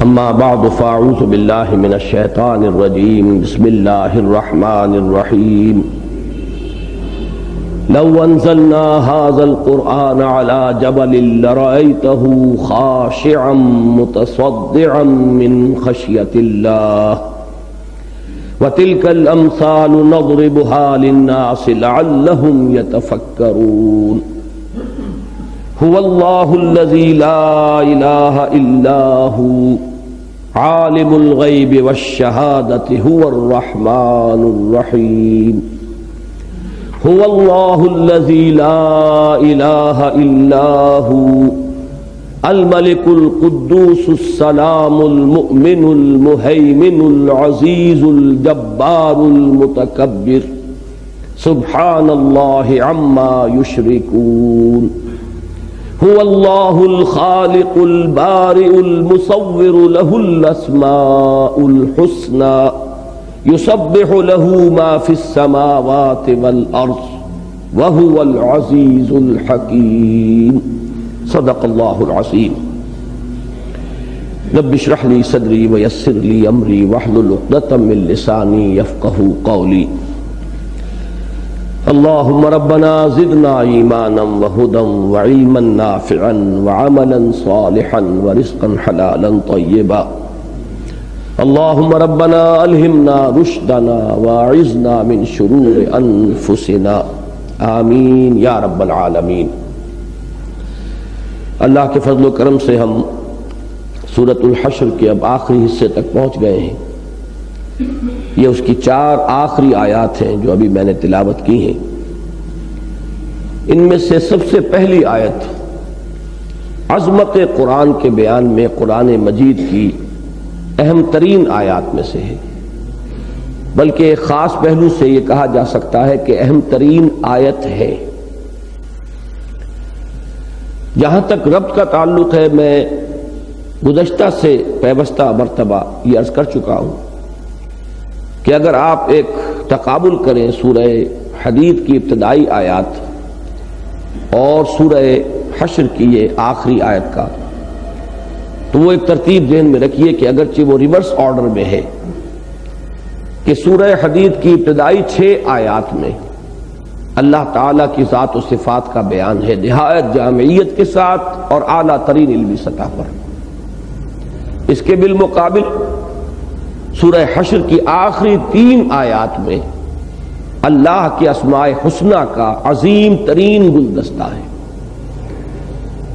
اما بعد فاعوذ باللہ من الشیطان الرجیم بسم اللہ الرحمن الرحیم لو انزلنا هذا القرآن على جبل لرأيته خاشعا متصدعا من خشية الله وتلك الأمثال نضربها للناس لعلهم يتفكرون هو الله الذي لا إله إلا هو عالم الغيب والشهادة هو الرحمن الرحيم هو الله الذي لا إله إلا هو الملك القدوس السلام المؤمن المهيمن العزيز الجبار المتكبر سبحان الله عما يشركون هو الله الخالق البارئ المصور له الأسماء الحسنى يسبح له ما في السماوات والأرض وهو العزيز الحكيم صدق الله العظيم رب اشرح لي صدري ويسر لي أمري واحلل عقدة من لساني يفقهوا قولي اللهم ربنا زدنا ایمانا وہدا وعلما نافعا وعملا صالحا ورزقا حلالا طیبا اللهم ربنا الہمنا رشدنا واعذنا من شرور انفسنا آمین یا رب العالمین۔ اللہ کے فضل و کرم سے ہم سورۃ الحشر کے اب آخری حصے تک پہنچ گئے ہیں۔ یہ اس کی 4 آخری آیات ہیں جو ابھی میں نے تلاوت کی ہیں۔ ان میں سے سب سے پہلی آیت عظمت قرآن کے بیان میں قرآن مجید کی اہم ترین آیات میں سے ہے، بلکہ ایک خاص پہلو سے یہ کہا جا سکتا ہے کہ اہم ترین آیت ہے۔ جہاں تک ربط کا تعلق ہے، میں گزشتہ سے پیوستہ مرتبہ یہ عرض کر چکا ہوں کہ اگر آپ ایک تقابل کریں سورہ حدید کی ابتدائی آیات اور سورہ حشر کی یہ آخری آیت کا، تو وہ ایک ترتیب ذہن میں رکھیے کہ اگرچہ وہ ریورس آرڈر میں ہے کہ سورہ حدید کی ابتدائی 6 آیات میں اللہ تعالیٰ کی ذات و صفات کا بیان ہے نہایت جامعیت کے ساتھ اور اعلیٰ ترین علمی سطح پر۔ اس کے بالمقابل سورہ حشر کی آخری 3 آیات میں اللہ کے اسماء حسنہ کا عظیم ترین گلدستہ ہے۔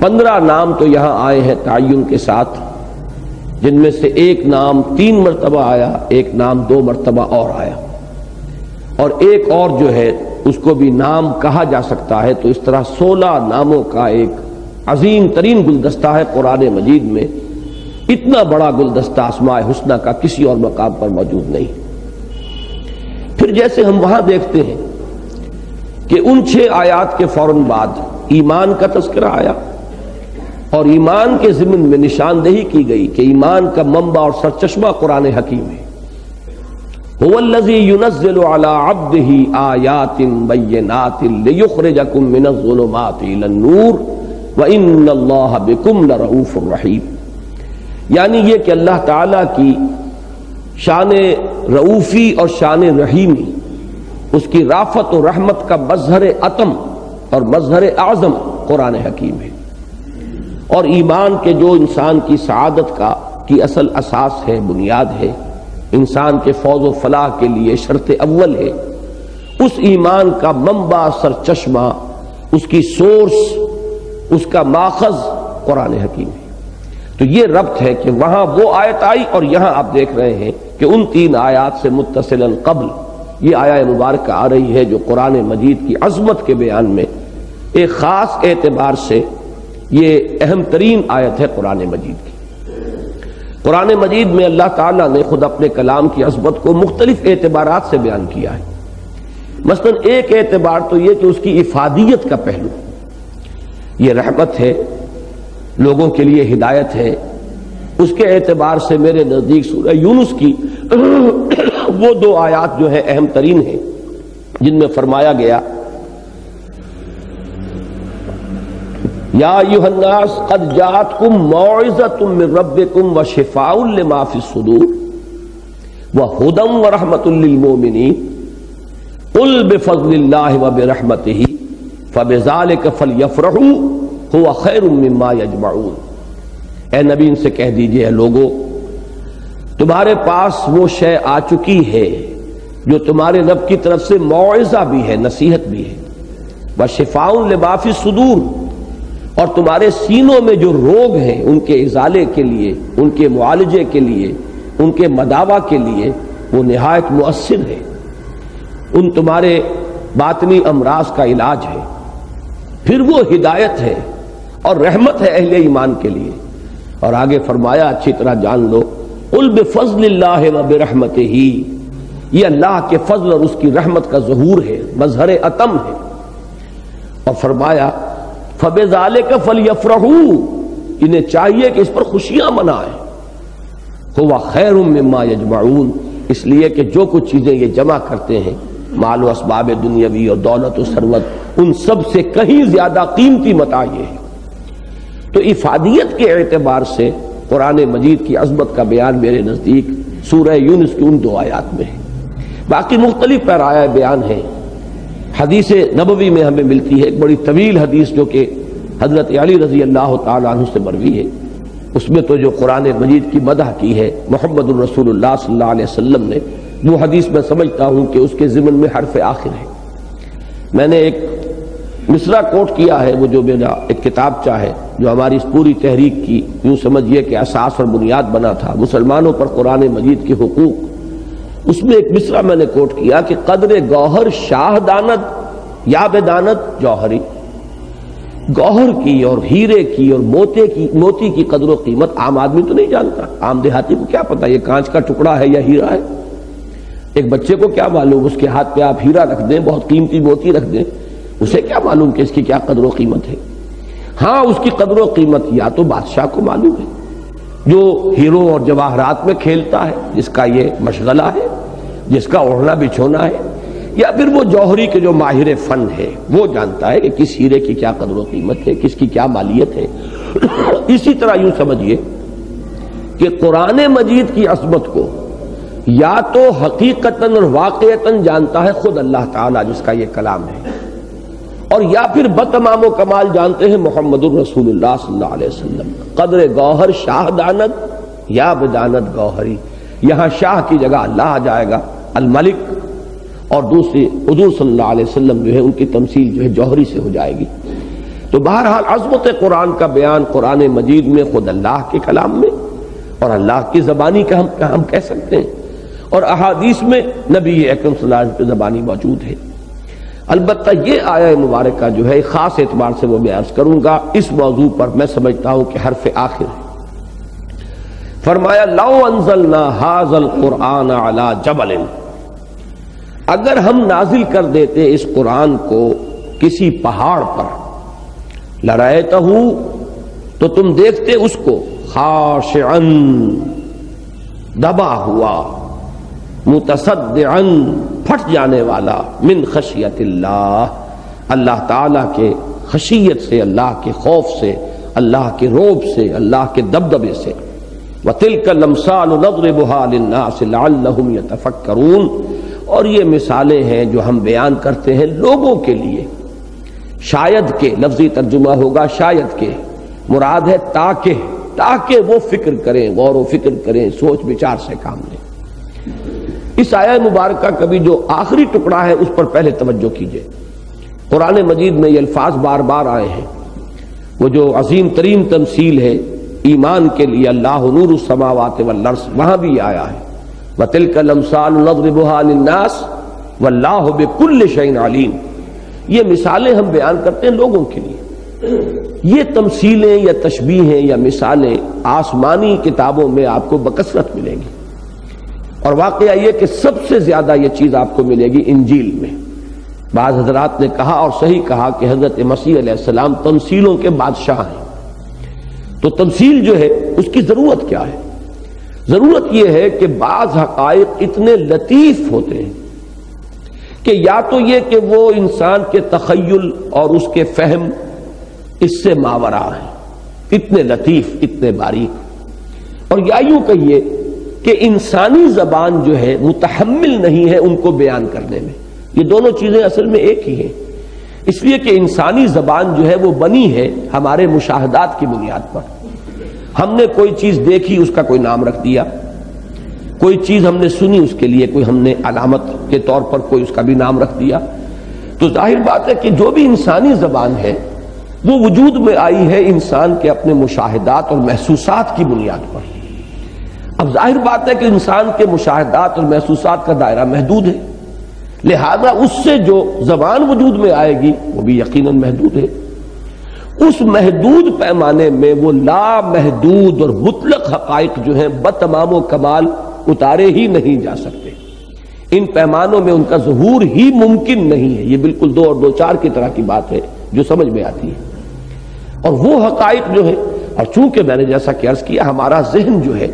15 نام تو یہاں آئے ہیں تعین کے ساتھ، جن میں سے ایک نام 3 مرتبہ آیا، ایک نام 2 مرتبہ اور آیا، اور ایک اور جو ہے اس کو بھی نام کہا جا سکتا ہے۔ تو اس طرح 16 ناموں کا ایک عظیم ترین گلدستہ ہے قرآن مجید میں۔ اتنا بڑا گلدستہ اسماء حسنہ کا کسی اور مقام پر موجود نہیں۔ پھر جیسے ہم وہاں دیکھتے ہیں کہ ان 6 آیات کے فوراً بعد ایمان کا تذکرہ آیا، اور ایمان کے ضمن میں نشاندہی کی گئی کہ ایمان کا منبع اور سرچشمہ قرآن حکیم ہے۔ هو الذی ينزل على عبده آیات بینات لیخرجکم من الظلمات الى النور وان اللہ بکم لرؤوف رحیم۔ یعنی یہ کہ اللہ تعالیٰ کی شان رؤوفی اور شان رحیمی، اس کی رافت و رحمت کا مظہر عتم اور مظہر اعظم قرآن حکیم ہے، اور ایمان کے جو انسان کی سعادت کی اصل اساس ہے، بنیاد ہے، انسان کے فوز و فلاح کے لیے شرط اول ہے، اس ایمان کا منبع سرچشمہ، اس کی سورس، اس کا ماخذ قرآن حکیم ہے۔ تو یہ ربط ہے کہ وہاں وہ آیت آئی اور یہاں آپ دیکھ رہے ہیں کہ ان 3 آیات سے متصلا قبل یہ آیت مبارکہ آ رہی ہے جو قرآن مجید کی عظمت کے بیان میں ایک خاص اعتبار سے یہ اہم ترین آیت ہے قرآن مجید کی۔ قرآن مجید میں اللہ تعالیٰ نے خود اپنے کلام کی عظمت کو مختلف اعتبارات سے بیان کیا ہے۔ مثلا ایک اعتبار تو یہ کہ اس کی افادیت کا پہلو، یہ رحمت ہے، لوگوں کے لیے ہدایت ہے۔ اس کے اعتبار سے میرے نزدیک سورہ یونس کی وہ 2 آیات جو ہیں اہم ترین ہیں، جن میں فرمایا گیا یا ایھا الناس قد جاءتکم موعظۃ من ربکم وشفاء لما فی الصدور وہدی ورحمۃ للمؤمنین قل بفضل اللہ وبرحمتہ فبذلک فلیفرحوا هو خیر مما یجمعون۔ اے نبی ان سے کہہ دیجئے، اے لوگو تمہارے پاس وہ شے آ چکی ہے جو تمہارے رب کی طرف سے موعظہ بھی ہے، نصیحت بھی ہے، وشفاء لما فی الصدور، اور تمہارے سینوں میں جو روگ ہیں ان کے ازالے کے لیے، ان کے معالجے کے لیے، ان کے مداوا کے لیے وہ نہایت مؤثر ہے، ان تمہارے باطنی امراض کا علاج ہے، پھر وہ ہدایت ہے اور رحمت ہے اہل ایمان کے لیے۔ اور آگے فرمایا اچھی طرح جان لو، قل بفضل اللہ وبرحمتہ، یہ اللہ کے فضل اور اس کی رحمت کا ظہور ہے، مظہر اتم ہے۔ اور فرمایا فبذلک فلیفرحوا، انہیں چاہیے کہ اس پر خوشیاں منائیں، ہوا خیر مما یجمعون، اس لیے کہ جو کچھ چیزیں یہ جمع کرتے ہیں، مال و اسباب دنیاوی اور دولت و ثروت، ان سب سے کہیں زیادہ قیمتی متاع یہ ہے۔ تو افادیت کے اعتبار سے قرآن مجید کی عظمت کا بیان میرے نزدیک سورہ یونس کی ان 2 آیات میں ہے۔ باقی مختلف پیرایہ بیان ہیں، حدیث نبوی میں ہمیں ملتی ہے ایک بڑی طویل حدیث جو کہ حضرت علی رضی اللہ تعالی عنہ سے مروی ہے، اس میں تو جو قرآن مجید کی مدح کی ہے محمد الرسول اللہ صلی اللہ علیہ وسلم نے، وہ حدیث میں سمجھتا ہوں کہ اس کے ضمن میں حرف آخر ہے۔ میں نے ایک مصرع کوٹ کیا ہے، وہ جو میرا ایک کتابچہ ہے جو ہماری اس پوری تحریک کی یوں سمجھیے کہ اساس اور بنیاد بنا تھا، مسلمانوں پر قرآن مجید کے حقوق، اس میں ایک مصرع میں نے کوٹ کیا کہ قدر گوہر شاہ داند یا بدانت جوہری، گوہر کی اور ہیرے کی اور موتی کی قدر و قیمت عام آدمی تو نہیں جانتا، عام دیہاتی کو کیا پتا یہ کانچ کا ٹکڑا ہے یا ہیرا ہے، ایک بچے کو کیا معلوم، اس کے ہاتھ پہ آپ ہیرا رکھ دیں، بہت قیمتی موتی رکھ دیں، اسے کیا معلوم کہ اس کی کیا قدر و قیمت ہے۔ ہاں اس کی قدر و قیمت یا تو بادشاہ کو معلوم ہے جو ہیروں اور جواہرات میں کھیلتا ہے، جس کا یہ مشغلہ ہے، جس کا اوڑھنا بچھونا ہے، یا پھر وہ جوہری کے جو ماہر فن ہے وہ جانتا ہے کہ کس ہیرے کی کیا قدر و قیمت ہے، کس کی کیا مالیت ہے۔ اسی طرح یوں سمجھیے کہ قرآن مجید کی عظمت کو یا تو حقیقتاً اور واقعتاً جانتا ہے خود اللہ تعالیٰ جس کا یہ کلام ہے، اور یا پھر بتمام و کمال جانتے ہیں محمد الرسول اللہ صلی اللہ علیہ وسلم۔ قدر گوہر شاہ دانت یا بدانت گوہری، یہاں شاہ کی جگہ اللہ آ جائے گا الملک، اور دوسری حضور صلی اللہ علیہ وسلم جو ہے ان کی تمثیل جو ہے جوہری سے ہو جائے گی۔ تو بہرحال عظمت قرآن کا بیان قرآن مجید میں خود اللہ کے کلام میں اور اللہ کی زبانی کا ہم کہہ سکتے ہیں، اور احادیث میں نبی اکرم صلی اللہ علیہ وسلم کی زبانی موجود ہے۔ البتہ یہ آیہ مبارکہ جو ہے خاص اعتبار سے وہ میں عرض کروں گا، اس موضوع پر میں سمجھتا ہوں کہ حرف آخر ہے۔ فرمایا لو انزلنا ھذا القرآن علی جبل، اگر ہم نازل کر دیتے اس قرآن کو کسی پہاڑ پر، لرأیتہ، تو تم دیکھتے اس کو خاشعا، دبا ہوا، متصدعا، پھٹ جانے والا، من خشیت اللہ، اللہ تعالیٰ کے خشیت سے، اللہ کے خوف سے، اللہ کے روب سے، اللہ کے دبدبے سے۔ وَتِلْكَ الْأَمْثَالُ نَضْرِبُهَا لِلنَّاسِ لَعَلَّهُمْ يَتَفَكَّرُونَ، اور یہ مثالیں ہیں جو ہم بیان کرتے ہیں لوگوں کے لیے، شاید کہ لفظی ترجمہ ہوگا شاید کہ، مراد ہے تاکہ وہ فکر کریں، غور و فکر کریں، سوچ بچار سے کام لیں۔ اس آیہ مبارکہ کا بھی جو آخری ٹکڑا ہے اس پر پہلے توجہ کیجئے۔ قرآن مجید میں یہ الفاظ بار بار آئے ہیں، وہ جو عظیم ترین تمثیل ہے ایمان کے لیے، اللہ نور السماوات والارض، وہاں بھی آیا ہے وَتِلْكَ الْأَمْثَالُ نَضْرِبُهَا لِلنَّاسِ وَاللَّهُ بِكُلِّ شَيْءٍ عَلِيمٌ۔ یہ مثالیں ہم بیان کرتے ہیں لوگوں کے لیے، یہ تمثیلیں یا تشبیہیں یا مثالیں آسمانی کتابوں میں آپ کو بکثرت ملیں گی، اور واقعہ یہ کہ سب سے زیادہ یہ چیز آپ کو ملے گی انجیل میں۔ بعض حضرات نے کہا اور صحیح کہا کہ حضرت مسیح علیہ السلام تمثیلوں کے بادشاہ ہیں، تو تمثیل جو ہے اس کی ضرورت کیا ہے؟ ضرورت یہ ہے کہ بعض حقائق اتنے لطیف ہوتے ہیں کہ یا تو یہ کہ وہ انسان کے تخیل اور اس کے فہم اس سے ماورا ہیں، اتنے لطیف، اتنے باریک۔ اور یا یوں کہیے کہ انسانی زبان جو ہے متحمل نہیں ہے ان کو بیان کرنے میں۔ یہ دونوں چیزیں اصل میں ایک ہی ہیں، اس لیے کہ انسانی زبان جو ہے وہ بنی ہے ہمارے مشاہدات کی بنیاد پر۔ ہم نے کوئی چیز دیکھی، اس کا کوئی نام رکھ دیا، کوئی چیز ہم نے سنی، اس کے لیے کوئی ہم نے علامت کے طور پر کوئی اس کا بھی نام رکھ دیا۔ تو ظاہر بات ہے کہ جو بھی انسانی زبان ہے وہ وجود میں آئی ہے انسان کے اپنے مشاہدات اور محسوسات کی بنیاد پر۔ اب ظاہر بات ہے کہ انسان کے مشاہدات اور محسوسات کا دائرہ محدود ہے، لہذا اس سے جو زبان وجود میں آئے گی وہ بھی یقیناً محدود ہے۔ اس محدود پیمانے میں وہ لامحدود اور مطلق حقائق جو ہیں بتمام و کمال اتارے ہی نہیں جا سکتے۔ ان پیمانوں میں ان کا ظہور ہی ممکن نہیں ہے۔ یہ بالکل 2 اور 2 4 کی طرح کی بات ہے جو سمجھ میں آتی ہے۔ اور وہ حقائق جو ہے، اور چونکہ میں نے جیسا کہ عرض کیا ہمارا ذہن جو ہے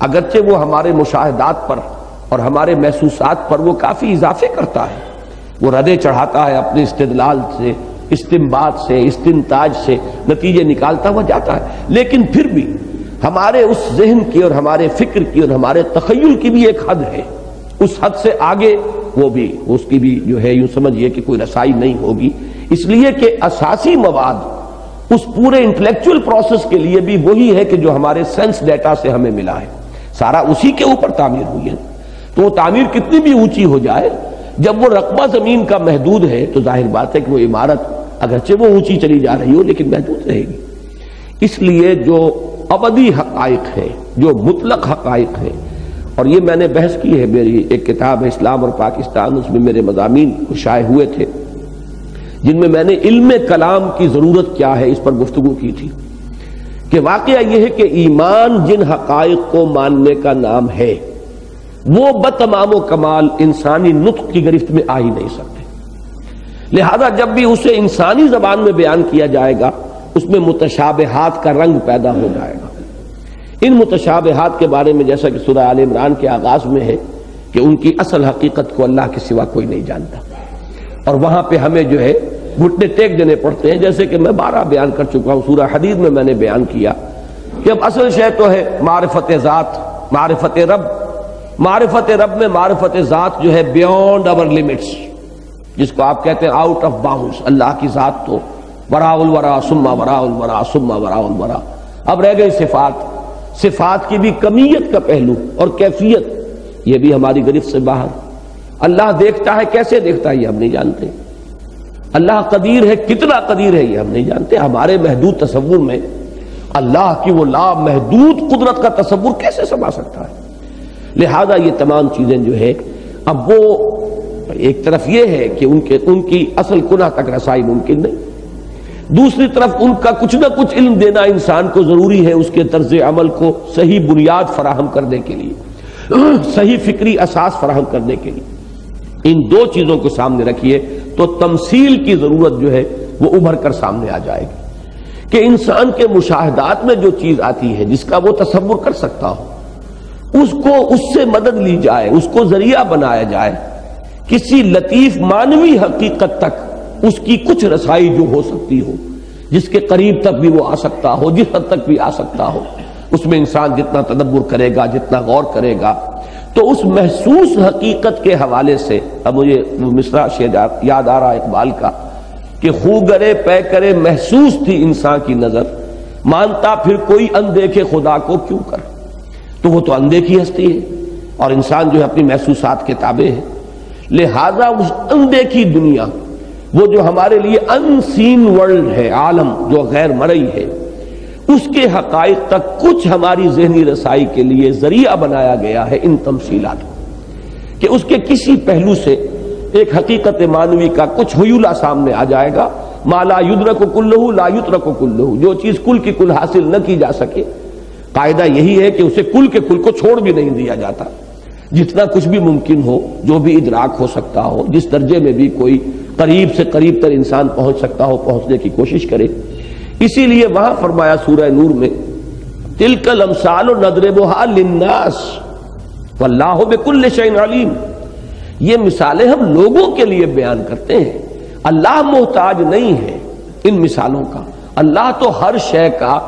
اگرچہ وہ ہمارے مشاہدات پر اور ہمارے محسوسات پر وہ کافی اضافے کرتا ہے، وہ ردے چڑھاتا ہے اپنے استدلال سے، استنباط سے، استنتاج سے نتیجے نکالتا ہوا جاتا ہے، لیکن پھر بھی ہمارے اس ذہن کی اور ہمارے فکر کی اور ہمارے تخیل کی بھی ایک حد ہے۔ اس حد سے آگے وہ بھی اس کی بھی جو ہے یوں سمجھیے کہ کوئی رسائی نہیں ہوگی، اس لیے کہ اساسی مواد اس پورے انٹلیکچول پروسیس کے لیے بھی وہی ہے کہ جو ہمارے سینس ڈیٹا سے ہمیں ملا ہے، سارا اسی کے اوپر تعمیر ہوئی ہے۔ تو وہ تعمیر کتنی بھی اونچی ہو جائے، جب وہ رقبہ زمین کا محدود ہے تو ظاہر بات ہے کہ وہ عمارت اگرچہ وہ اونچی چلی جا رہی ہو لیکن محدود رہے گی۔ اس لیے جو ابدی حقائق ہے، جو مطلق حقائق ہے، اور یہ میں نے بحث کی ہے، میری ایک کتاب ہے اسلام اور پاکستان، اس میں میرے مضامین شائع ہوئے تھے جن میں نے علم کلام کی ضرورت کیا ہے اس پر گفتگو کی تھی کہ واقعہ یہ ہے کہ ایمان جن حقائق کو ماننے کا نام ہے وہ بتمام و کمال انسانی نطق کی گرفت میں آ ہی نہیں سکتے، لہذا جب بھی اسے انسانی زبان میں بیان کیا جائے گا اس میں متشابہات کا رنگ پیدا ہو جائے گا۔ ان متشابہات کے بارے میں جیسا کہ سورہ آل عمران کے آغاز میں ہے کہ ان کی اصل حقیقت کو اللہ کے سوا کوئی نہیں جانتا، اور وہاں پہ ہمیں جو ہے گھٹنے ٹیک دینے پڑتے ہیں، جیسے کہ میں 12 بیان کر چکا ہوں، سورہ حدید میں نے بیان کیا کہ اب اصل شے تو ہے معرفت ذات، معرفت رب۔ معرفت رب میں معرفت ذات جو ہے بیونڈ آور لیمٹس، جس کو آپ کہتے ہیں آؤٹ آف باؤنڈز، اللہ کی ذات تو وراء الورا ثم وراء الورا ثم وراء الورا۔ اب رہ گئی صفات، صفات کی بھی کمیت کا پہلو اور کیفیت، یہ بھی ہماری گرفت سے باہر۔ اللہ دیکھتا ہے، کیسے دیکھتا ہے یہ ہم نہیں جانتے۔ اللہ قدیر ہے، کتنا قدیر ہے یہ ہم نہیں جانتے۔ ہمارے محدود تصور میں اللہ کی وہ لامحدود قدرت کا تصور کیسے سما سکتا ہے؟ لہذا یہ تمام چیزیں جو ہے اب وہ ایک طرف یہ ہے کہ ان کی اصل کنہ تک رسائی ممکن نہیں، دوسری طرف ان کا کچھ نہ کچھ علم دینا انسان کو ضروری ہے اس کے طرز عمل کو صحیح بنیاد فراہم کرنے کے لیے، صحیح فکری اساس فراہم کرنے کے لیے۔ ان دو چیزوں کو سامنے رکھیے تو تمثیل کی ضرورت جو ہے وہ ابھر کر سامنے آ جائے گی کہ انسان کے مشاہدات میں جو چیز آتی ہے جس کا وہ تصور کر سکتا ہو، اس کو اس سے مدد لی جائے، اس کو ذریعہ بنایا جائے، کسی لطیف مانوی حقیقت تک اس کی کچھ رسائی جو ہو سکتی ہو، جس کے قریب تک بھی وہ آ سکتا ہو، جس حد تک بھی آ سکتا ہو۔ اس میں انسان جتنا تدبر کرے گا، جتنا غور کرے گا، تو اس محسوس حقیقت کے حوالے سے اب مجھے وہ مصرع شعر یاد آ رہا اقبال کا کہ خوگرے پے کرے محسوس تھی انسان کی نظر، مانتا پھر کوئی اندیکھے خدا کو کیوں کر۔ تو وہ تو اندیکھی ہستی ہے اور انسان جو ہے اپنی محسوسات کے تابع ہے، لہذا اس اندیکھی دنیا، وہ جو ہمارے لیے ان سین ورلڈ ہے، عالم جو غیر مرئی ہے، اس کے حقائق تک کچھ ہماری ذہنی رسائی کے لیے ذریعہ بنایا گیا ہے ان تمثیلات کہ اس کے کسی پہلو سے ایک حقیقت مانوی کا کچھ حیولہ سامنے آ جائے گا۔ ما لا یدرک کلہ لا یترک کلہ، جو چیز کل کی کل حاصل نہ کی جا سکے، قاعدہ یہی ہے کہ اسے کل کے کل کو چھوڑ بھی نہیں دیا جاتا۔ جتنا کچھ بھی ممکن ہو، جو بھی ادراک ہو سکتا ہو، جس درجے میں بھی کوئی قریب سے قریب تر انسان پہنچ سکتا ہو، پہنچنے کی کوشش کرے۔ اسی لیے وہاں فرمایا سورہ نور میں تلک الامثال نضربها للناس واللہ بکل شیء علیم، یہ مثالیں ہم لوگوں کے لیے بیان کرتے ہیں، اللہ محتاج نہیں ہے ان مثالوں کا، اللہ تو ہر شے کا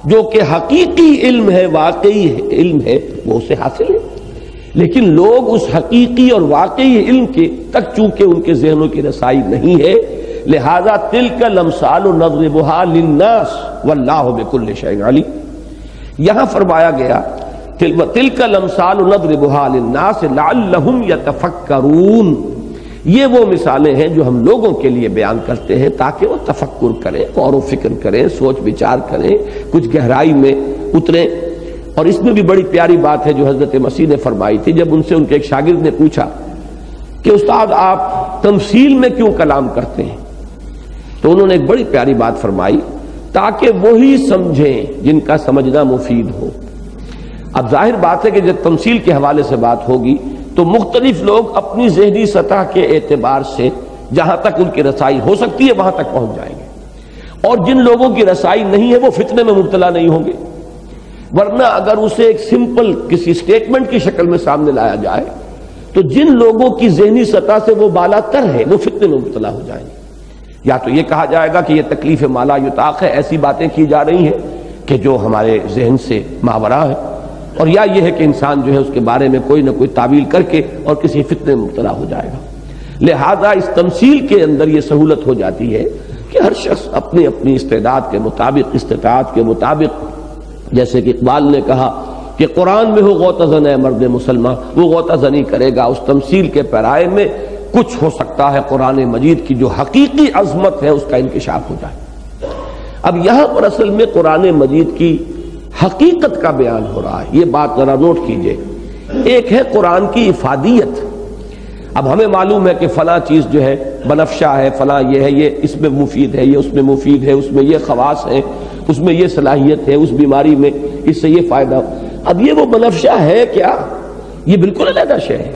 جو کہ حقیقی علم ہے، واقعی علم ہے، وہ اسے حاصل ہے، لیکن لوگ اس حقیقی اور واقعی علم کے تک چونکہ ان کے ذہنوں کی رسائی نہیں ہے، لہذا تلک الامثال نضربها للناس واللہ بکل شیء علیم۔ یہاں فرمایا گیا تلک الامثال نضربها للناس لعلہم یتفکرون، یہ وہ مثالیں ہیں جو ہم لوگوں کے لیے بیان کرتے ہیں تاکہ وہ تفکر کریں، غور و فکر کریں، سوچ بچار کریں، کچھ گہرائی میں اتریں۔ اور اس میں بھی بڑی پیاری بات ہے جو حضرت مسیح نے فرمائی تھی جب ان سے ان کے ایک شاگرد نے پوچھا کہ استاد آپ تمثیل میں کیوں کلام کرتے ہیں، تو انہوں نے ایک بڑی پیاری بات فرمائی، تاکہ وہی سمجھیں جن کا سمجھنا مفید ہو۔ اب ظاہر بات ہے کہ جب تمثیل کے حوالے سے بات ہوگی تو مختلف لوگ اپنی ذہنی سطح کے اعتبار سے جہاں تک ان کی رسائی ہو سکتی ہے وہاں تک پہنچ جائیں گے، اور جن لوگوں کی رسائی نہیں ہے وہ فتنے میں مبتلا نہیں ہوں گے، ورنہ اگر اسے ایک سمپل کسی سٹیٹمنٹ کی شکل میں سامنے لایا جائے تو جن لوگوں کی ذہنی سطح سے وہ بالا تر ہے وہ فتنے میں مبتلا ہو جائیں گے۔ یا تو یہ کہا جائے گا کہ یہ تکلیف مالا یطاق ہے، ایسی باتیں کی جا رہی ہیں کہ جو ہمارے ذہن سے ماورا ہے، اور یا یہ ہے کہ انسان جو ہے اس کے بارے میں کوئی نہ کوئی تعویل کر کے اور کسی فتنے میں مبتلا ہو جائے گا۔ لہذا اس تمثیل کے اندر یہ سہولت ہو جاتی ہے کہ ہر شخص اپنی اپنی استعداد کے مطابق، استطاعت کے مطابق، جیسے کہ اقبال نے کہا کہ قرآن میں ہو غوطہ زن ہے مرد مسلمان، وہ غوطہ زنی کرے گا، اس تمثیل کے پیرائے میں کچھ ہو سکتا ہے قرآن مجید کی جو حقیقی عظمت ہے اس کا انکشاف ہو جائے۔ اب یہاں پر اصل میں قرآن مجید کی حقیقت کا بیان ہو رہا ہے، یہ بات ذرا نوٹ کیجئے۔ ایک ہے قرآن کی افادیت۔ اب ہمیں معلوم ہے کہ فلاں چیز جو ہے بنفشہ ہے، فلاں یہ ہے، یہ اس میں مفید ہے، یہ اس میں مفید ہے، اس میں یہ خواص ہے، اس میں یہ صلاحیت ہے، اس بیماری میں اس سے یہ فائدہ۔ اب یہ وہ بنفشہ ہے کیا؟ یہ بالکل علیحدہ شے ہے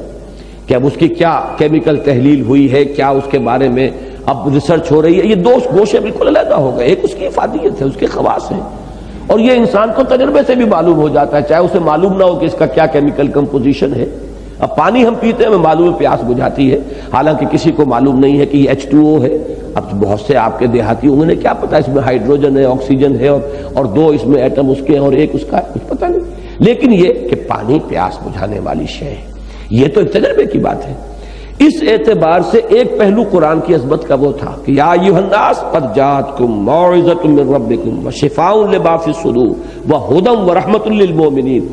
کہ اب اس کی کیا کیمیکل تحلیل ہوئی ہے، کیا اس کے بارے میں اب ریسرچ ہو رہی ہے، یہ دو گوشے بالکل علیحدہ ہو گئے۔ ایک اس کی افادیت ہے، اس کے خواص ہیں، اور یہ انسان کو تجربے سے بھی معلوم ہو جاتا ہے، چاہے اسے معلوم نہ ہو کہ اس کا کیا کیمیکل کمپوزیشن ہے۔ اب پانی ہم پیتے ہیں، ہمیں معلوم ہے پیاس بجھاتی ہے، حالانکہ کسی کو معلوم نہیں ہے کہ یہ H2O ہے۔ اب بہت سے آپ کے دیہاتی انہوں نے کیا پتا اس میں ہائیڈروجن ہے، آکسیجن ہے، اور دو اس میں ایٹم اس کے ہیں اور ایک اس کا ہے، کچھ پتہ نہیں، لیکن یہ کہ پانی پیاس بجھانے والی شے ہے، یہ تو ایک تجربے کی بات ہے۔ اس اعتبار سے ایک پہلو قرآن کی عظمت کا وہ تھا کہ یا ایھا الناس قد جاءتکم موعظۃ من ربکم وشفاء لما فی الصدور وہدی ورحمۃ للمؤمنین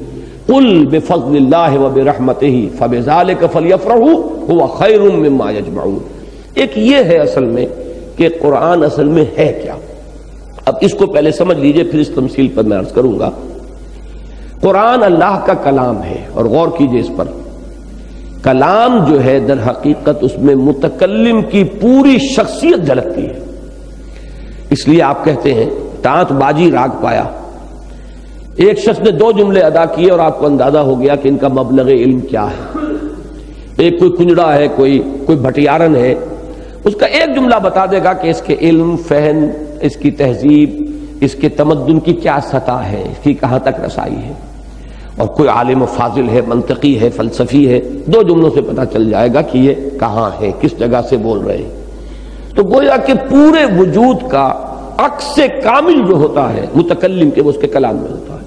قل بفضل اللہ وبرحمتہ فبذلک فلیفرحوا ھو خیر مما یجمعون۔ ایک یہ ہے اصل میں کہ قرآن اصل میں ہے کیا۔ اب اس کو پہلے سمجھ لیجئے، پھر اس تمثیل پر میں عرض کروں گا۔ قرآن اللہ کا کلام ہے، اور غور کیجئے اس پر۔ کلام جو ہے در حقیقت اس میں متکلم کی پوری شخصیت جھلکتی ہے، اس لیے آپ کہتے ہیں تانت باجی راگ پایا۔ ایک شخص نے دو جملے ادا کیے اور آپ کو اندازہ ہو گیا کہ ان کا مبلغ علم کیا ہے۔ ایک کوئی کنجڑا ہے، کوئی بھٹیارن ہے، اس کا ایک جملہ بتا دے گا کہ اس کے علم، فہم، اس کی تہذیب، اس کے تمدن کی کیا سطح ہے، اس کی کہاں تک رسائی ہے۔ اور کوئی عالم و فاضل ہے، منطقی ہے، فلسفی ہے، دو جملوں سے پتہ چل جائے گا کہ یہ کہاں ہے، کس جگہ سے بول رہے ہیں۔ تو گویا کہ پورے وجود کا عکس کامل جو ہوتا ہے متکلم کے، وہ اس کے کلام میں ہوتا ہے۔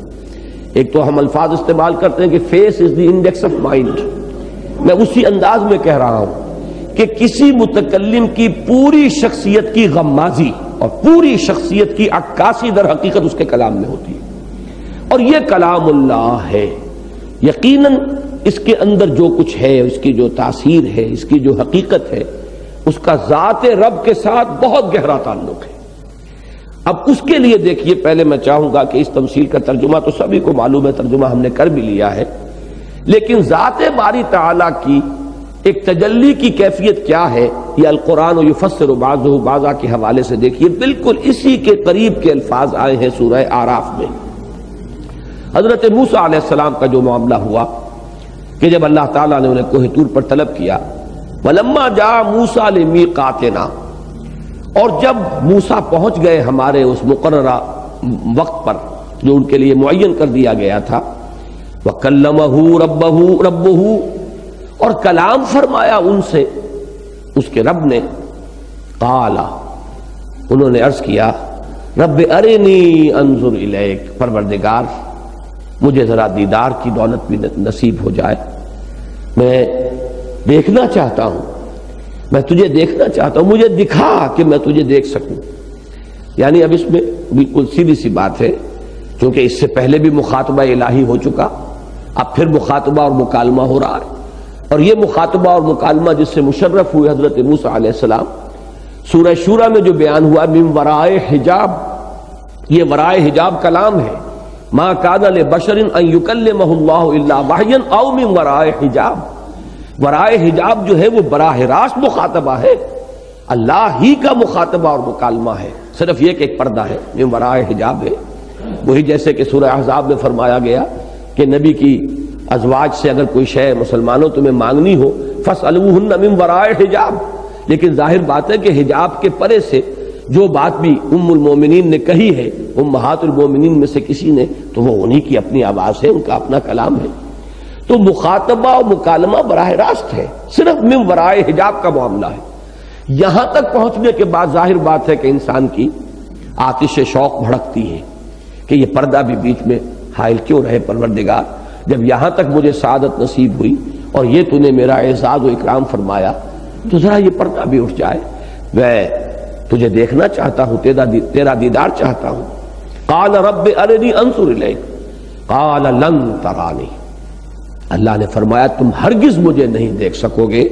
ایک تو ہم الفاظ استعمال کرتے ہیں کہ face is the index of mind, میں اسی انداز میں کہہ رہا ہوں کہ کسی متکلم کی پوری شخصیت کی غمازی اور پوری شخصیت کی عکاسی در حقیقت اس کے کلام میں ہوتی ہے، اور یہ کلام اللہ ہے۔ یقیناً اس کے اندر جو کچھ ہے، اس کی جو تاثیر ہے، اس کی جو حقیقت ہے، اس کا ذات رب کے ساتھ بہت گہرا تعلق ہے۔ اب اس کے لیے دیکھیے، پہلے میں چاہوں گا کہ اس تمثیل کا ترجمہ تو سبھی کو معلوم ہے، ترجمہ ہم نے کر بھی لیا ہے، لیکن ذات باری تعالیٰ کی ایک تجلی کی کیفیت کیا ہے، یہ القرآن یفسر بعضہ بعضا کے حوالے سے دیکھیے، بالکل اسی کے قریب کے الفاظ آئے ہیں سورہ اعراف میں۔ حضرت موسیٰ علیہ السلام کا جو معاملہ ہوا کہ جب اللہ تعالیٰ نے انہیں کوہ طور پر طلب کیا، وَلَمَّا جَاءَ مُوسَىٰ لِمِيقَاتِنَا، اور جب موسیٰ پہنچ گئے ہمارے اس مقررہ وقت پر جو ان کے لیے معین کر دیا گیا تھا، وَكَلَّمَهُ رَبُّهُ، اور کلام فرمایا ان سے اس کے رب نے، قَالَ، انہوں نے عرض کیا، رب ارنی انظر الیک، پروردگار مجھے ذرا دیدار کی دولت بھی نصیب ہو جائے، میں دیکھنا چاہتا ہوں، میں تجھے دیکھنا چاہتا ہوں، مجھے دکھا کہ میں تجھے دیکھ سکوں۔ یعنی اب اس میں بالکل سیدھی سی بات ہے، چونکہ اس سے پہلے بھی مخاطبہ الہی ہو چکا، اب پھر مخاطبہ اور مکالمہ ہو رہا ہے، اور یہ مخاطبہ اور مکالمہ جس سے مشرف ہوئے حضرت موسیٰ علیہ السلام، سورہ شورى میں جو بیان ہوا من ورائے حجاب، یہ ورائے حجاب کلام ہے، ما کان لبشر ان یکلمہ اللہ الا وحیا او من ورائے حجاب۔ ورائے حجاب جو ہے وہ براہ راست مخاطبہ ہے، اللہ ہی کا مخاطبہ اور مکالمہ ہے، صرف یہ کہ ایک پردہ ہے، من ورائے حجاب ہے۔ وہی جیسے کہ سورہ احزاب میں فرمایا گیا کہ نبی کی ازواج سے اگر کوئی شے مسلمانوں تمہیں مانگنی ہو فاسألوہن من ورائے حجاب، لیکن ظاہر بات ہے کہ حجاب کے پرے سے جو بات بھی ام المومنین نے کہی ہے، امہات المومنین میں سے کسی نے، تو وہ انہی کی اپنی آواز ہے، ان کا اپنا کلام ہے۔ تو مخاطبہ اور مکالمہ براہ راست ہے، صرف من ورائے حجاب کا معاملہ ہے۔ یہاں تک پہنچنے کے بعد ظاہر بات ہے کہ انسان کی آتش شوق بھڑکتی ہے کہ یہ پردہ بھی بیچ میں حائل کیوں رہے پروردگار، جب یہاں تک مجھے سعادت نصیب ہوئی اور یہ تو نے میرا اعزاز و اکرام فرمایا، تو ذرا یہ پردہ بھی اٹھ جائے، میں تجھے دیکھنا چاہتا ہوں، تیرا دیدار چاہتا ہوں۔ قال رب ارنی انظر الیک قال لن ترانی، اللہ نے فرمایا تم ہرگز مجھے نہیں دیکھ سکو گے،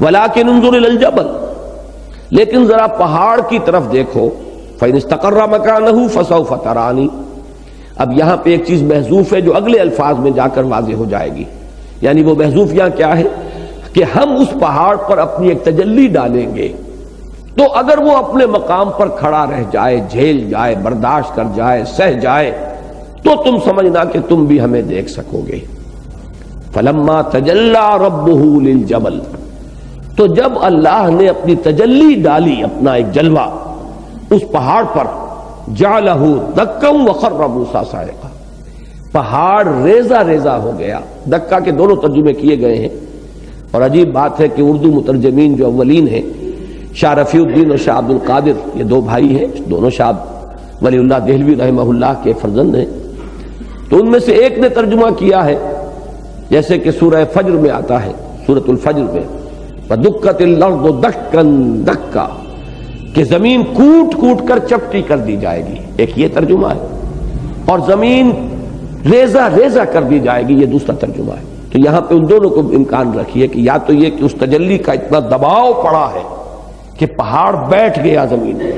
ولکن انظر الی الجبل، لیکن ذرا پہاڑ کی طرف دیکھو، فإن استقر مکانہ فسوف ترانی۔ اب یہاں پہ ایک چیز محذوف ہے جو اگلے الفاظ میں جا کر واضح ہو جائے گی، یعنی وہ محذوف یہاں کیا ہے کہ ہم اس پہاڑ پر اپنی ایک تجلی ڈالیں گے، تو اگر وہ اپنے مقام پر کھڑا رہ جائے، جھیل جائے، برداشت کر جائے، سہ جائے، تو تم سمجھنا کہ تم بھی ہمیں دیکھ سکو گے۔ فلما تجلی ربہ للجبل، تو جب اللہ نے اپنی تجلی ڈالی، اپنا ایک جلوہ اس پہاڑ پر، جعلہ دکا وخر موسیٰ صاعقا، پہاڑ ریزہ ریزہ ہو گیا۔ دکا کے دونوں ترجمے کیے گئے ہیں، اور عجیب بات ہے کہ اردو مترجمین جو اولین ہیں، شاہ رفیع الدین اور شاہ عبد القادر، یہ دو بھائی ہیں، دونوں شاہ ولی اللہ دہلوی رحمہ اللہ کے فرزند ہیں، تو ان میں سے ایک نے ترجمہ کیا ہے جیسے کہ سورہ فجر میں آتا ہے، سورۃ الفجر میں وَدُكَّتِ الْأَرْضُ دَكًّا دَكًّا، کہ زمین کوٹ کوٹ کر چپٹی کر دی جائے گی، ایک یہ ترجمہ ہے، اور زمین ریزہ ریزہ کر دی جائے گی، یہ دوسرا ترجمہ ہے۔ تو یہاں پہ ان دونوں کو امکان رکھیے کہ یا تو یہ کہ اس تجلی کا اتنا دباؤ پڑا ہے کہ پہاڑ بیٹھ گیا زمین میں،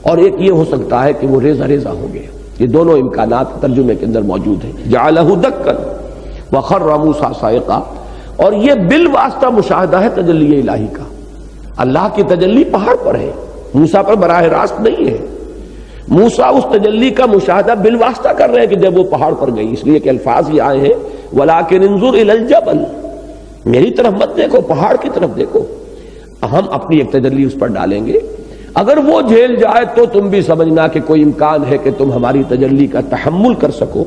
اور ایک یہ ہو سکتا ہے کہ وہ ریزہ ریزہ ہو گیا۔ یہ دونوں امکانات ترجمے کے اندر موجود ہیں۔ جعلہ دکا وخر موسیٰ صاعقا، اور یہ بالواسطہ مشاہدہ ہے تجلی الہی کا، اللہ کی تجلی پہاڑ پر ہے، موسیٰ پر براہ راست نہیں ہے۔ موسیٰ اس تجلی کا مشاہدہ بالواسطہ کر رہے ہیں کہ جب وہ پہاڑ پر گئی، اس لیے کہ الفاظ یہ آئے ہیں وَلَٰكِنْ انظُرْ إِلَى الْجَبَلِ، میری طرف مت دیکھو، پہاڑ کی طرف دیکھو، ہم اپنی ایک تجلی اس پر ڈالیں گے، اگر وہ جھیل جائے تو تم بھی سمجھنا کہ کوئی امکان ہے کہ تم ہماری تجلی کا تحمل کر سکو۔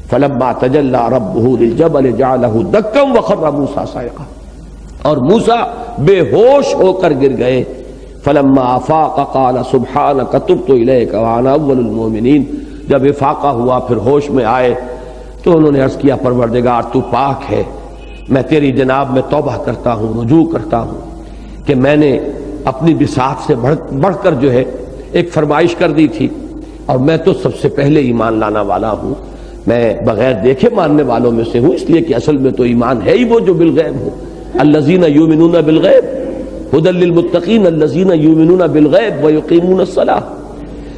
فَلَمَّا تَجَلَّىٰ رَبُّهُ لِلْجَبَلِ جَعَلَهُ دَكًّا وَخَرَّ مُوسَىٰ صَاعِقًا، اور موسیٰ بے ہوش ہو کر گر گئے۔ فَلَمَّا أَفَاقَ قَالَ سُبْحَانَكَ تُبْتُ إِلَيْكَ وَأَنَا أَوَّلُ الْمُؤْمِنِينَ، جب افاقہ ہوا پھر ہوش میں آئے تو انہوں نے عرض کیا پروردگار تو پاک ہے، میں تیری جناب میں توبہ کرتا ہوں، رجوع کرتا ہوں کہ میں نے اپنی بساط سے بڑھ کر جو ہے ایک فرمائش کر دی تھی، اور میں تو سب سے پہلے ایمان لانا والا ہوں، میں بغیر دیکھے ماننے والوں میں سے ہوں، اس لیے کہ اصل میں تو ایمان ہے ہی وہ جو بالغیب ہو، الذین یؤمنون بالغیب ھدی للمتقین الذین یؤمنون بالغیب ویقیمون الصلاۃ۔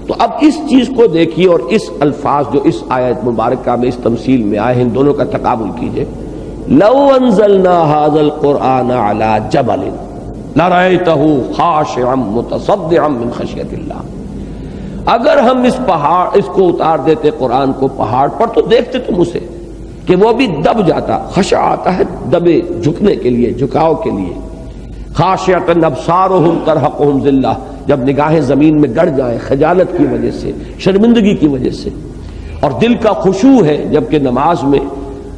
تو اب اس چیز کو دیکھیے، اور اس الفاظ جو اس آیت مبارکہ میں اس تمثیل میں آئے ہیں، ان دونوں کا تقابل کیجئے۔ لو انزلنا ھذا القرآن علی جبل لرأیتہ خاشعا متصدعا من خشیۃ اللہ، اگر ہم اس کو اتار دیتے قرآن کو پہاڑ پر تو دیکھتے تم اسے کہ وہ بھی دب جاتا، خشع آتا ہے دبے، جھکنے کے لیے، جھکاؤ کے لیے، خاشعۃ ابصارہم ترہقہم ذلہ، جب نگاہیں زمین میں گڑ جائیں خجالت کی وجہ سے، شرمندگی کی وجہ سے، اور دل کا خشوع ہے، جبکہ نماز میں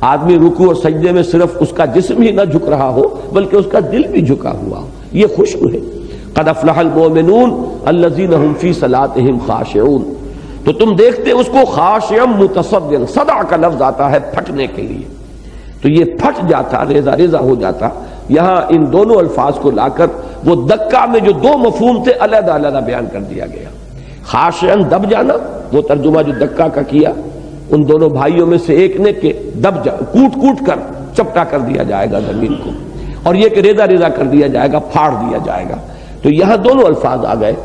آدمی رکوع اور سجدے میں صرف اس کا جسم ہی نہ جھک رہا ہو بلکہ اس کا دل بھی جھکا ہوا ہو، یہ خشوع ہے۔ قد افلح المؤمنون الذین هم فی صلاتهم خاشعون. تو تم دیکھتے اس کو خاشعا متصدعا، صدع کا لفظ آتا ہے پھٹنے کے لیے، تو یہ پھٹ جاتا، ریزہ ریزہ ہو جاتا. یہاں ان دونوں الفاظ کو لا کر وہ دکا میں جو دو مفہوم تھے علیحدہ علیحدہ بیان کر دیا گیا. خاشعا دب جانا، وہ ترجمہ جو دکا کا کیا ان دونوں بھائیوں میں سے ایک نے کہ دب جا، کوٹ کوٹ کر چپٹا کر دیا جائے گا زمین کو، اور یہ کہ ریزہ ریزہ کر دیا جائے گا، پھاڑ دیا جائے گا. تو یہاں دونوں الفاظ آ گئے،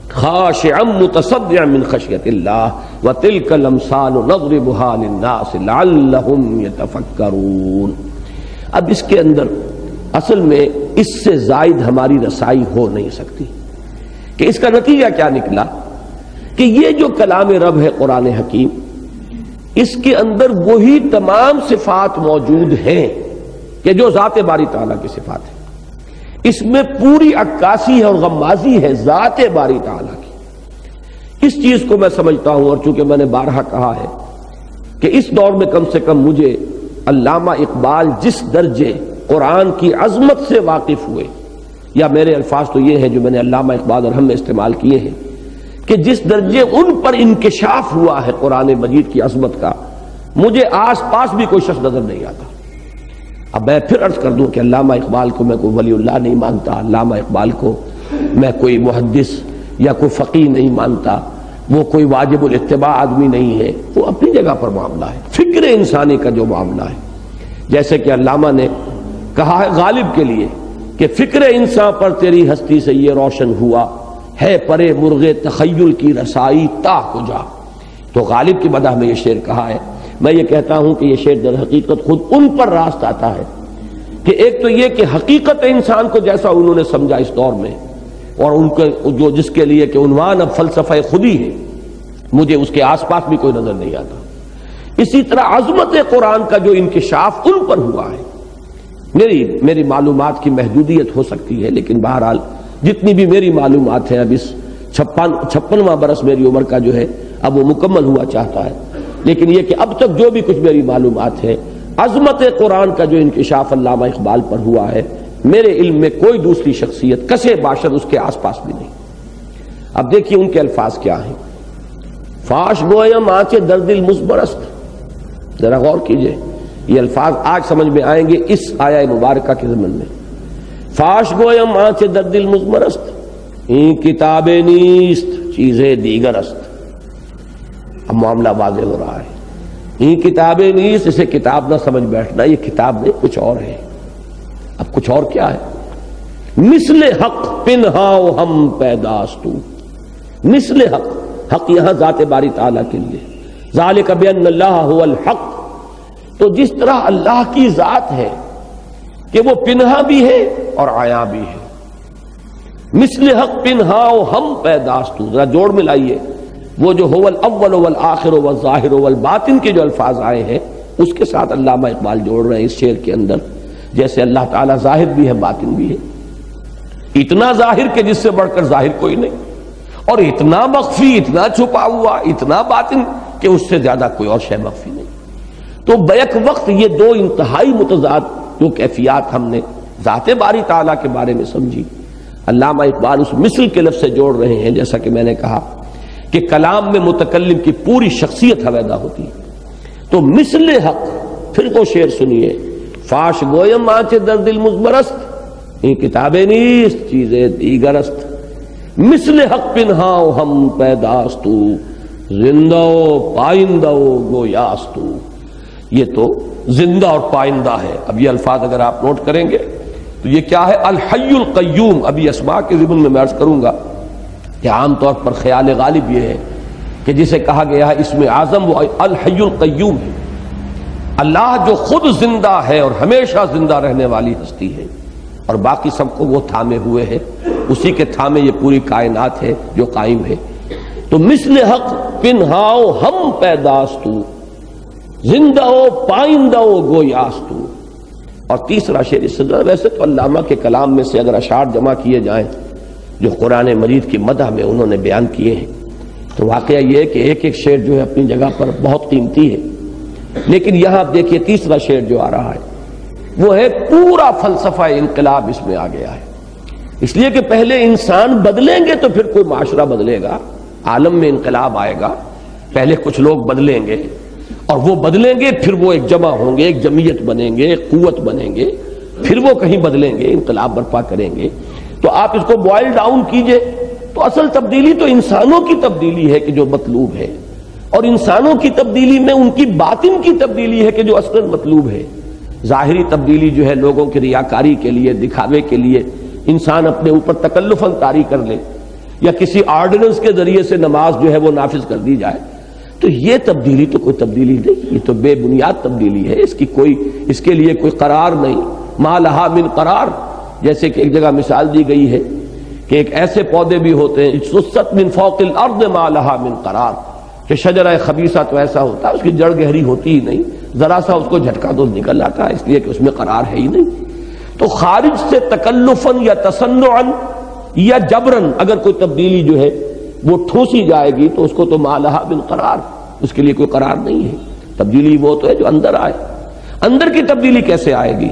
خاشعا متصدعا من خشیت اللہ وتلک الامثال نضربها للناس لعلهم يتفکرون. اب اس کے اندر اصل میں اس سے زائد ہماری رسائی ہو نہیں سکتی کہ اس کا نتیجہ کیا نکلا کہ یہ جو کلام رب ہے قرآن حکیم، اس کے اندر وہی تمام صفات موجود ہیں کہ جو ذات باری تعالیٰ کی صفات ہے. اس میں پوری عکاسی ہے اور غمازی ہے ذات باری تعالیٰ کی. اس چیز کو میں سمجھتا ہوں، اور چونکہ میں نے بارہا کہا ہے کہ اس دور میں کم سے کم مجھے علامہ اقبال جس درجے قرآن کی عظمت سے واقف ہوئے، یا میرے الفاظ تو یہ ہیں جو میں نے علامہ اقبال اور ہم نے استعمال کیے ہیں، کہ جس درجے ان پر انکشاف ہوا ہے قرآن مجید کی عظمت کا، مجھے آس پاس بھی کوئی شخص نظر نہیں آتا. اب میں پھر عرض کر دوں کہ علامہ اقبال کو میں کوئی ولی اللہ نہیں مانتا، علامہ اقبال کو میں کوئی محدث یا کوئی فقیہ نہیں مانتا، وہ کوئی واجب الاتباع آدمی نہیں ہے، وہ اپنی جگہ پر معاملہ ہے، فکر انسانی کا جو معاملہ ہے. جیسے کہ علامہ نے کہا ہے غالب کے لیے کہ فکر انسان پر تیری ہستی سے یہ روشن ہوا ہے پرے مرغ تخیل کی رسائی تا کجا. تو غالب کی مدح میں یہ شعر کہا ہے. میں یہ کہتا ہوں کہ یہ شعر در حقیقت خود ان پر راست آتا ہے کہ ایک تو یہ کہ حقیقت انسان کو جیسا انہوں نے سمجھا اس دور میں، اور ان کے جو جس کے لیے کہ عنوان اب فلسفہ خودی ہے، مجھے اس کے آس پاس بھی کوئی نظر نہیں آتا. اسی طرح عظمت قرآن کا جو انکشاف ان پر ہوا ہے، میری معلومات کی محدودیت ہو سکتی ہے، لیکن بہرحال جتنی بھی میری معلومات ہیں، اب اس 56واں برس میری عمر کا جو ہے اب وہ مکمل ہوا چاہتا ہے، لیکن یہ کہ اب تک جو بھی کچھ میری معلومات ہے، عظمت قرآن کا جو انکشاف علامہ اقبال پر ہوا ہے، میرے علم میں کوئی دوسری شخصیت کسے باشد اس کے آس پاس بھی نہیں. اب دیکھیے ان کے الفاظ کیا ہیں. فاش گویم آنچ در دل مزبرست، ذرا غور کیجئے، یہ الفاظ آج سمجھ میں آئیں گے اس آیہ مبارکہ کے ضمن میں. فاش گویم آنچ در دل مزبرست، این کتاب نیست چیز دیگر است. اب معاملہ واضح ہو رہا ہے. این کتاب نیست، اسے کتاب نہ سمجھ بیٹھنا، یہ کتاب نہیں کچھ اور ہے. اب کچھ اور کیا ہے؟ مثل حق پنہاؤ ہم پیداستو. مثل حق، حق یہاں ذات باری تعالیٰ کے لیے. ذالک بان اللہ هو الحق. تو جس طرح اللہ کی ذات ہے کہ وہ پنہا بھی ہے اور عیاں بھی ہے. مثل حق پنہاؤ ہم پیداستو، ذرا جوڑ ملائیے وہ جو هو الاول والآخر والظاہر والباطن کے جو الفاظ آئے ہیں اس کے ساتھ علامہ اقبال جوڑ رہے ہیں اس شعر کے اندر. جیسے اللہ تعالیٰ ظاہر بھی ہے باطن بھی ہے، اتنا ظاہر کہ جس سے بڑھ کر ظاہر کوئی نہیں، اور اتنا مخفی، اتنا چھپا ہوا، اتنا باطن کہ اس سے زیادہ کوئی اور شے مخفی نہیں. تو بیک وقت یہ دو انتہائی متضاد جو کیفیات ہم نے ذات باری تعالیٰ کے بارے میں سمجھی، علامہ اقبال اس مثل کے لفظ سے جوڑ رہے ہیں. جیسا کہ میں نے کہا کہ کلام میں متکلم کی پوری شخصیت حویدہ ہوتی ہے. تو مثل حق، پھر وہ شعر سنیے. فاش گویم آنچ در دل مزبرست، این کتاب نیست چیز دیگر است. مثل حق پنہاؤ ہم پیداستو، زندہ و پائندہ و گویاستو. یہ تو زندہ اور پائندہ ہے. اب یہ الفاظ اگر آپ نوٹ کریں گے تو یہ کیا ہے؟ الحی القیوم. ابھی اسماء کے ضمن میں عرض کروں گا کہ عام طور پر خیال غالب یہ ہے کہ جسے کہا گیا ہے اسم اعظم وہ الحی القیوم ہے. اللہ جو خود زندہ ہے اور ہمیشہ زندہ رہنے والی ہستی ہے، اور باقی سب کو وہ تھامے ہوئے ہے، اسی کے تھامے یہ پوری کائنات ہے جو قائم ہے. تو مثل حق پنہاؤ ہم پیداستو، زندہ و پائندہ و گویاستو. اور تیسرا شعر اس سے، ویسے تو علامہ کے کلام میں سے اگر اشعار جمع کیے جائیں جو قرآن مجید کی مدح میں انہوں نے بیان کیے ہیں تو واقعہ یہ ہے کہ ایک ایک شعر جو ہے اپنی جگہ پر بہت قیمتی ہے. لیکن یہاں آپ دیکھیے تیسرا شعر جو آ رہا ہے وہ ہے پورا فلسفہ انقلاب اس میں آ گیا ہے. اس لیے کہ پہلے انسان بدلیں گے تو پھر کوئی معاشرہ بدلے گا، عالم میں انقلاب آئے گا، پہلے کچھ لوگ بدلیں گے اور وہ بدلیں گے، پھر وہ ایک جمع ہوں گے، ایک جمعیت بنیں گے، ایک قوت بنیں گے، پھر وہ کہیں بدلیں گے، انقلاب برپا کریں گے۔ تو آپ اس کو بوائل ڈاؤن کیجئے تو اصل تبدیلی تو انسانوں کی تبدیلی ہے کہ جو مطلوب ہے، اور انسانوں کی تبدیلی میں ان کی باطن کی تبدیلی ہے کہ جو اصل مطلوب ہے۔ ظاہری تبدیلی جو ہے لوگوں کی ریاکاری کے لیے، دکھاوے کے لیے انسان اپنے اوپر تکلفاً طاری کر لے، یا کسی آرڈیننس کے ذریعے سے نماز جو ہے وہ نافذ کر دی جائے، تو یہ تبدیلی تو کوئی تبدیلی نہیں، یہ تو بے بنیاد تبدیلی ہے، اس کے لیے کوئی قرار نہیں۔ ما لہا من قرار، جیسے کہ ایک جگہ مثال دی گئی ہے کہ ایک ایسے پودے بھی ہوتے ہیں اجتثت من فوق الارض ما لہا من قرار، کہ شجرہ خبیثہ تو ایسا ہوتا ہے اس کی جڑ گہری ہوتی ہی نہیں، ذرا سا اس کو جھٹکا تو نکل آتا ہے، اس لیے کہ اس میں قرار ہے ہی نہیں۔ تو خارج سے تکلفاً یا تصنعاً یا جبراً اگر کوئی تبدیلی جو ہے وہ ٹھوسی جائے گی تو اس کو تو ما لہا من قرار، اس کے لیے کوئی قرار نہیں ہے۔ تبدیلی وہ تو ہے جو اندر آئے۔ اندر کی تبدیلی کیسے آئے گی؟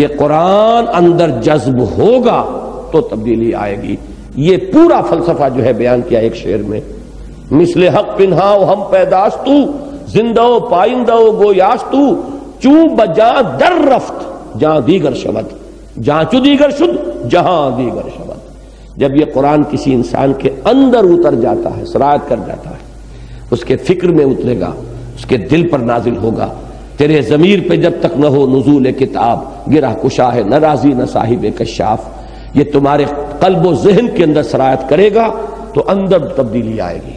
یہ قرآن اندر جذب ہوگا تو تبدیلی آئے گی۔ یہ پورا فلسفہ جو ہے بیان کیا ایک شعر میں، مثل حق پنہاؤ ہم پیداستو، زندہ و پائندہ و گویاستو، چوں بجاں در رفت جہاں دیگر شود، جہاں چو دیگر شد جہاں دیگر شود۔ جب یہ قرآن کسی انسان کے اندر اتر جاتا ہے، سرایت کر جاتا ہے، اس کے فکر میں اترے گا، اس کے دل پر نازل ہوگا۔ تیرے ضمیر پہ جب تک نہ ہو نزول کتاب، گرہ کشا ہے نہ رازی نہ صاحب کشاف، یہ تمہارے قلب و ذہن کے اندر سرایت کرے گا تو اندر تبدیلی آئے گی۔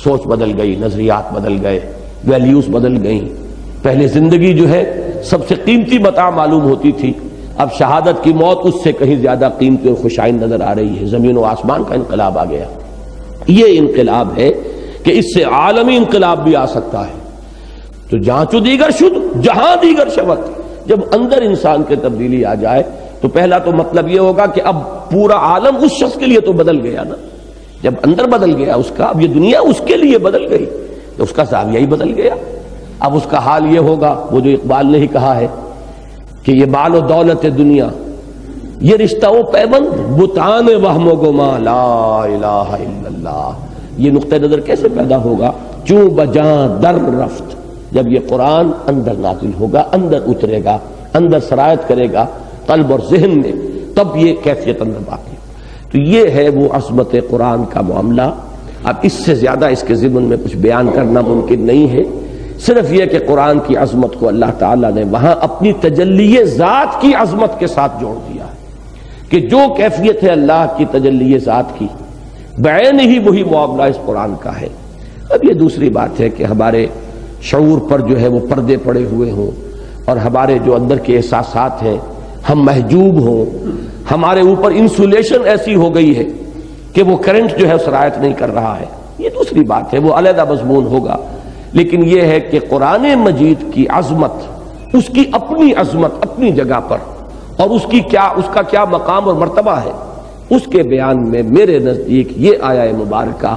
سوچ بدل گئی، نظریات بدل گئے، ویلیوز بدل گئیں۔ پہلے زندگی جو ہے سب سے قیمتی متاع معلوم ہوتی تھی، اب شہادت کی موت اس سے کہیں زیادہ قیمتی اور خوشائند نظر آ رہی ہے۔ زمین و آسمان کا انقلاب آ گیا۔ یہ انقلاب ہے کہ اس سے عالمی انقلاب بھی آ سکتا ہے۔ تو جہاں چو دیگر شد جہاں دیگر شود، جب اندر انسان کے تبدیلی آ جائے تو پہلا تو مطلب یہ ہوگا کہ اب پورا عالم اس شخص کے لیے تو بدل گیا نا، جب اندر بدل گیا اس کا، اب یہ دنیا اس کے لیے بدل گئی تو اس کا زاویہ ہی بدل گیا۔ اب اس کا حال یہ ہوگا، وہ جو اقبال نے ہی کہا ہے کہ یہ مال و دولت دنیا، یہ رشتہ و پیبند، بتان وہم و گما، لا الہ الا اللہ۔ یہ نقطہ نظر کیسے پیدا ہوگا؟ چوں بجاں در رفت، جب یہ قرآن اندر نازل ہوگا، اندر اترے گا، اندر سرایت کرے گا قلب اور ذہن میں، تب یہ کیفیت اندر باقی۔ تو یہ ہے وہ عظمت قرآن کا معاملہ۔ اب اس سے زیادہ اس کے ضمن میں کچھ بیان کرنا ممکن نہیں ہے، صرف یہ کہ قرآن کی عظمت کو اللہ تعالیٰ نے وہاں اپنی تجلی ذات کی عظمت کے ساتھ جوڑ دیا ہے کہ جو کیفیت ہے اللہ کی تجلی ذات کی بعین ہی وہی معاملہ اس قرآن کا ہے۔ اب یہ دوسری بات ہے کہ ہمارے شعور پر جو ہے وہ پردے پڑے ہوئے ہوں اور ہمارے جو اندر کے احساسات ہیں ہم محجوب ہوں، ہمارے اوپر انسولیشن ایسی ہو گئی ہے کہ وہ کرنٹ جو ہے سرایت نہیں کر رہا ہے، یہ دوسری بات ہے، وہ علیحدہ مضمون ہوگا۔ لیکن یہ ہے کہ قرآن مجید کی عظمت، اس کی اپنی عظمت اپنی جگہ پر، اور اس کا کیا مقام اور مرتبہ ہے، اس کے بیان میں میرے نزدیک یہ آیہ مبارکہ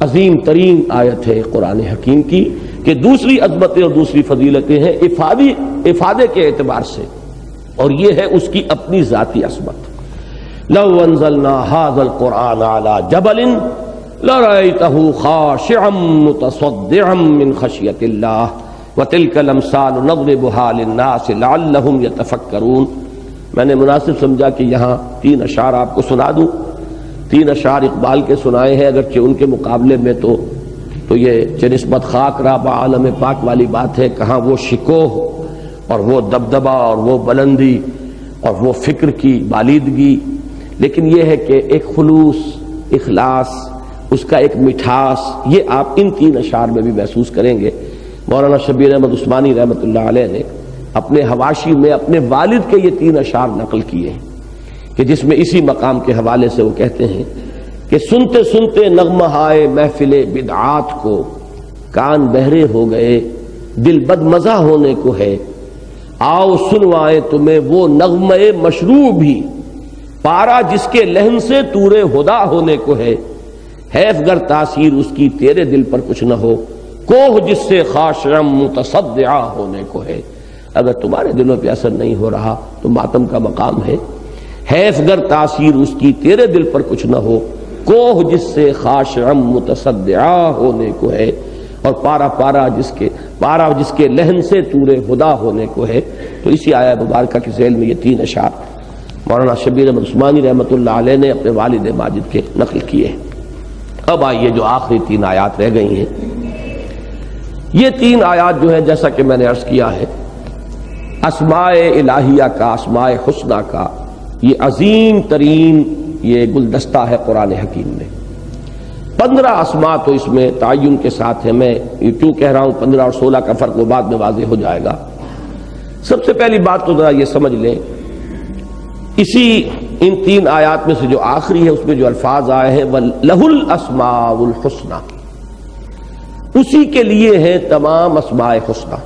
عظیم ترین آیت ہے قرآن حکیم کی، کہ دوسری عظمتیں اور دوسری فضیلتیں ہیں افادے کے اعتبار سے، اور یہ ہے اس کی اپنی ذاتی عظمت۔ لو انزلنا هذا القرآن على جبل لرأيته خاشعا متصدعا من خشية الله وتلك الامثال نضربها للناس لعلهم يتفكرون۔ میں نے مناسب سمجھا کہ یہاں 3 اشعار آپ کو سنا دوں۔ 3 اشعار اقبال کے سنائے ہیں، اگرچہ ان کے مقابلے میں تو یہ نسبت خاک را با عالم پاک والی بات ہے، کہاں وہ شکوہ اور وہ دبدبہ اور وہ بلندی اور وہ فکر کی بالیدگی، لیکن یہ ہے کہ ایک خلوص، اخلاص، اس کا ایک مٹھاس، یہ آپ ان 3 اشعار میں بھی محسوس کریں گے۔ مولانا شبیر احمد عثمانی رحمۃ اللہ علیہ نے اپنے حواشی میں اپنے والد کے یہ 3 اشعار نقل کیے ہیں کہ جس میں اسی مقام کے حوالے سے وہ کہتے ہیں کہ سنتے سنتے نغمہ ہائے محفل بدعات کو، کان بہرے ہو گئے دل بد مزہ ہونے کو ہے، آؤ سنوائے تمہیں وہ نغمہ مشروع بھی، پارا جس کے لہن سے طور ہدا ہونے کو ہے، حیف گر تاثیر اس کی تیرے دل پر کچھ نہ ہو، کوہ جس سے خاشعم متصدعہ ہونے کو ہے۔ اگر تمہارے دلوں پہ اثر نہیں ہو رہا تو ماتم کا مقام ہے۔ حیف گر تاثیر اس کی تیرے دل پر کچھ نہ ہو، کوہ جس سے خاشعم متصدعا ہونے کو ہے، اور پارا پارا جس کے لہن سے طور ہدا ہونے کو ہے۔ تو اسی آیہ مبارکہ کے ذیل میں یہ 3 اشعار مولانا شبیر احمد عثمانی رحمۃ اللہ علیہ نے اپنے والد ماجد کے نقل کیے ہیں۔ اب آئیے جو آخری 3 آیات رہ گئی ہیں، یہ 3 آیات جو ہیں جیسا کہ میں نے عرض کیا ہے، اسماء الہیہ کا، اسماء حسنہ کا یہ عظیم ترین یہ گلدستہ ہے قرآن حکیم میں۔ 15 اسماء تو اس میں تعین کے ساتھ ہے، میں کیوں کہہ رہا ہوں 15 اور 16 کا فرق وہ بعد میں واضح ہو جائے گا۔ سب سے پہلی بات تو ذرا یہ سمجھ لیں، اسی ان 3 آیات میں سے جو آخری ہے اس میں جو الفاظ آئے ہیں وَلَهُ الْأَسْمَاءُ الْحُسْنَى، اسی کے لیے ہیں تمام اسماء حسنہ۔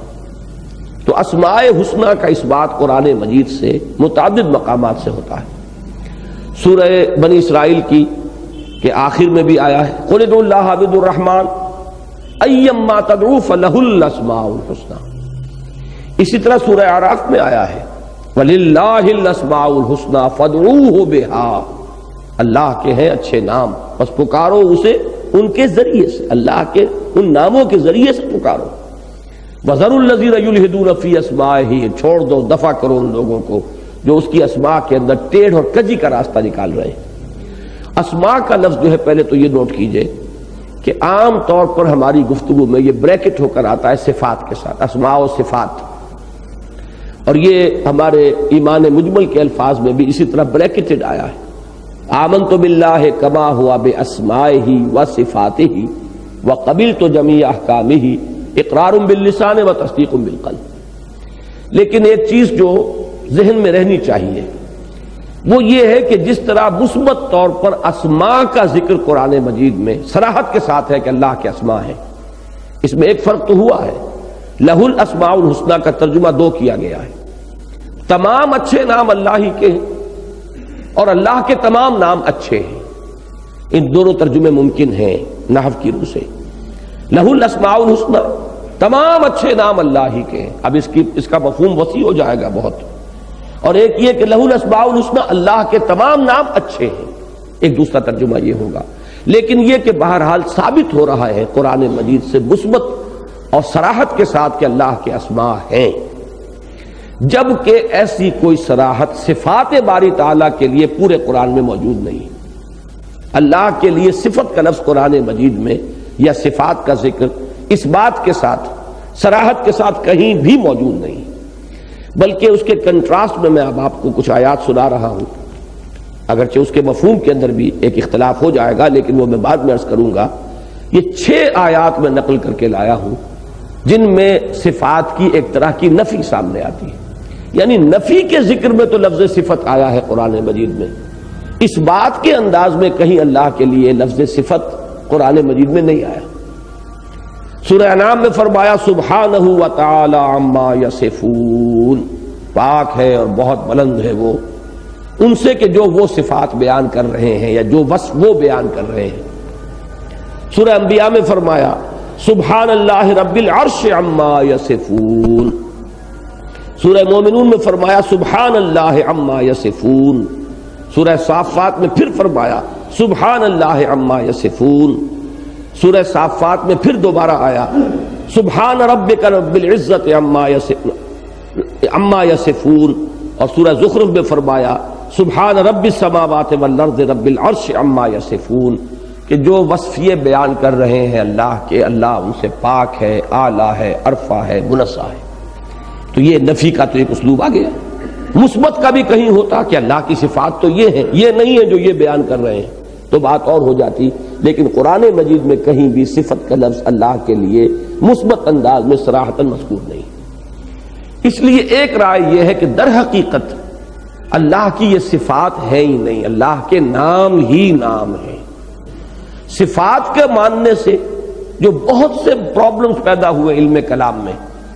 تو اسماء حسنہ کا اس بات قرآن مجید سے متعدد مقامات سے ہوتا ہے۔ سورہ بنی اسرائیل کی کہ آخر میں بھی آیا ہے قُلِ ادْعُوا اللَّهَ أَوِ ادْعُوا الرَّحْمَٰنَ أَيَّمَّا تَدْعُوا فَلَهُ الْأَسْمَاءُ الْحُسْنَى۔ اسی طرح سورہ اعراف میں آیا ہے وَلِلَّهِ الْأَسْمَاءُ الْحُسْنَى فَادْعُوهُ بِهَا، اللہ کے ہیں اچھے نام، بس پکارو اسے ان کے ذریعے سے، اللہ کے ان ناموں کے ذریعے سے پکارو۔ وَذَرُوا الَّذِينَ يُلْحِدُونَ فِي أَسْمَائِهِ، چھوڑ دو، دفع کرو ان لوگوں کو جو اس کی اسماء کے اندر ٹیڑھ اور کجی کا راستہ نکال رہے ہیں۔ اسماء کا لفظ جو ہے پہلے تو یہ نوٹ کیجئے کہ عام طور پر ہماری گفتگو میں یہ بریکٹ ہو کر آتا ہے صفات کے ساتھ، اسماء و صفات، اور یہ ہمارے ایمان مجمل کے الفاظ میں بھی اسی طرح بریکٹڈ آیا ہے۔ آمنت باللہ کما ہوا باسمائہ وصفاتہ وقبلت جمیع احکامہ اقرار باللسان وتصدیق بالقلب۔ لیکن ایک چیز جو ذہن میں رہنی چاہیے وہ یہ ہے کہ جس طرح مثبت طور پر اسماء کا ذکر قرآن مجید میں صراحت کے ساتھ ہے کہ اللہ کے اسماء ہیں، اس میں ایک فرق تو ہوا ہے، لہ الاسماء الحسنى کا ترجمہ 2 کیا گیا ہے، تمام اچھے نام اللہ ہی کے ہیں اور اللہ کے تمام نام اچھے ہیں، ان دونوں ترجمے ممکن ہیں نحو کی روح سے۔ لہ الاسماء الحسنى، تمام اچھے نام اللہ ہی کے ہیں، اب اس کا مفہوم وسیع ہو جائے گا بہت، اور ایک یہ کہ لہ الاسماء الحسنى اللہ کے تمام نام اچھے ہیں، ایک دوسرا ترجمہ یہ ہوگا۔ لیکن یہ کہ بہرحال ثابت ہو رہا ہے قرآن مجید سے مثبت اور صراحت کے ساتھ کہ اللہ کے اسماء ہیں، جبکہ ایسی کوئی صراحت صفات باری تعالیٰ کے لیے پورے قرآن میں موجود نہیں۔ اللہ کے لیے صفت کا لفظ قرآن مجید میں یا صفات کا ذکر اس بات کے ساتھ صراحت کے ساتھ کہیں بھی موجود نہیں، بلکہ اس کے کنٹراسٹ میں اب آپ کو کچھ آیات سنا رہا ہوں، اگرچہ اس کے مفہوم کے اندر بھی ایک اختلاف ہو جائے گا لیکن وہ میں بعد میں عرض کروں گا۔ یہ 6 آیات میں نقل کر کے لایا ہوں جن میں صفات کی ایک طرح کی نفی سامنے آتی ہے، یعنی نفی کے ذکر میں تو لفظ صفت آیا ہے قرآن مجید میں، اس بات کے انداز میں کہیں اللہ کے لیے لفظ صفت قرآن مجید میں نہیں آیا۔ سورہ انعام میں فرمایا سبحانہ وتعالی عما یصفون، پاک ہے اور بہت بلند ہے وہ ان سے کہ جو وہ صفات بیان کر رہے ہیں یا جو وصف وہ بیان کر رہے ہیں۔ سورہ انبیاء میں فرمایا سبحان اللہ رب العرش عما یصفون، سورہ مومنون میں فرمایا سبحان اللہ عما یصفون، سورہ صافات میں پھر فرمایا سبحان اللہ عما یصفون، سورہ صافات میں پھر دوبارہ آیا سبحان ربک رب العزت عما یصفون، اور سورہ زخرف میں فرمایا سبحان رب السماوات والارض رب العرش عما یصفون، کہ جو وصف یہ بیان کر رہے ہیں اللہ کے، اللہ ان سے پاک ہے، اعلیٰ ہے، عرفہ ہے، منزہ ہے۔ تو یہ نفی کا تو ایک اسلوب آ گیا۔ مثبت کا بھی کہیں ہوتا کہ اللہ کی صفات تو یہ ہے، یہ نہیں ہے جو یہ بیان کر رہے ہیں تو بات اور ہو جاتی، لیکن قرآن مجید میں کہیں بھی صفت کا لفظ اللہ کے لیے مثبت انداز میں صراحتاً مذکور نہیں۔ اس لیے ایک رائے یہ ہے کہ در حقیقت اللہ کی یہ صفات ہے ہی نہیں، اللہ کے نام ہی نام ہیں۔ صفات کے ماننے سے جو بہت سے پرابلمز پیدا ہوئے علم کلام میں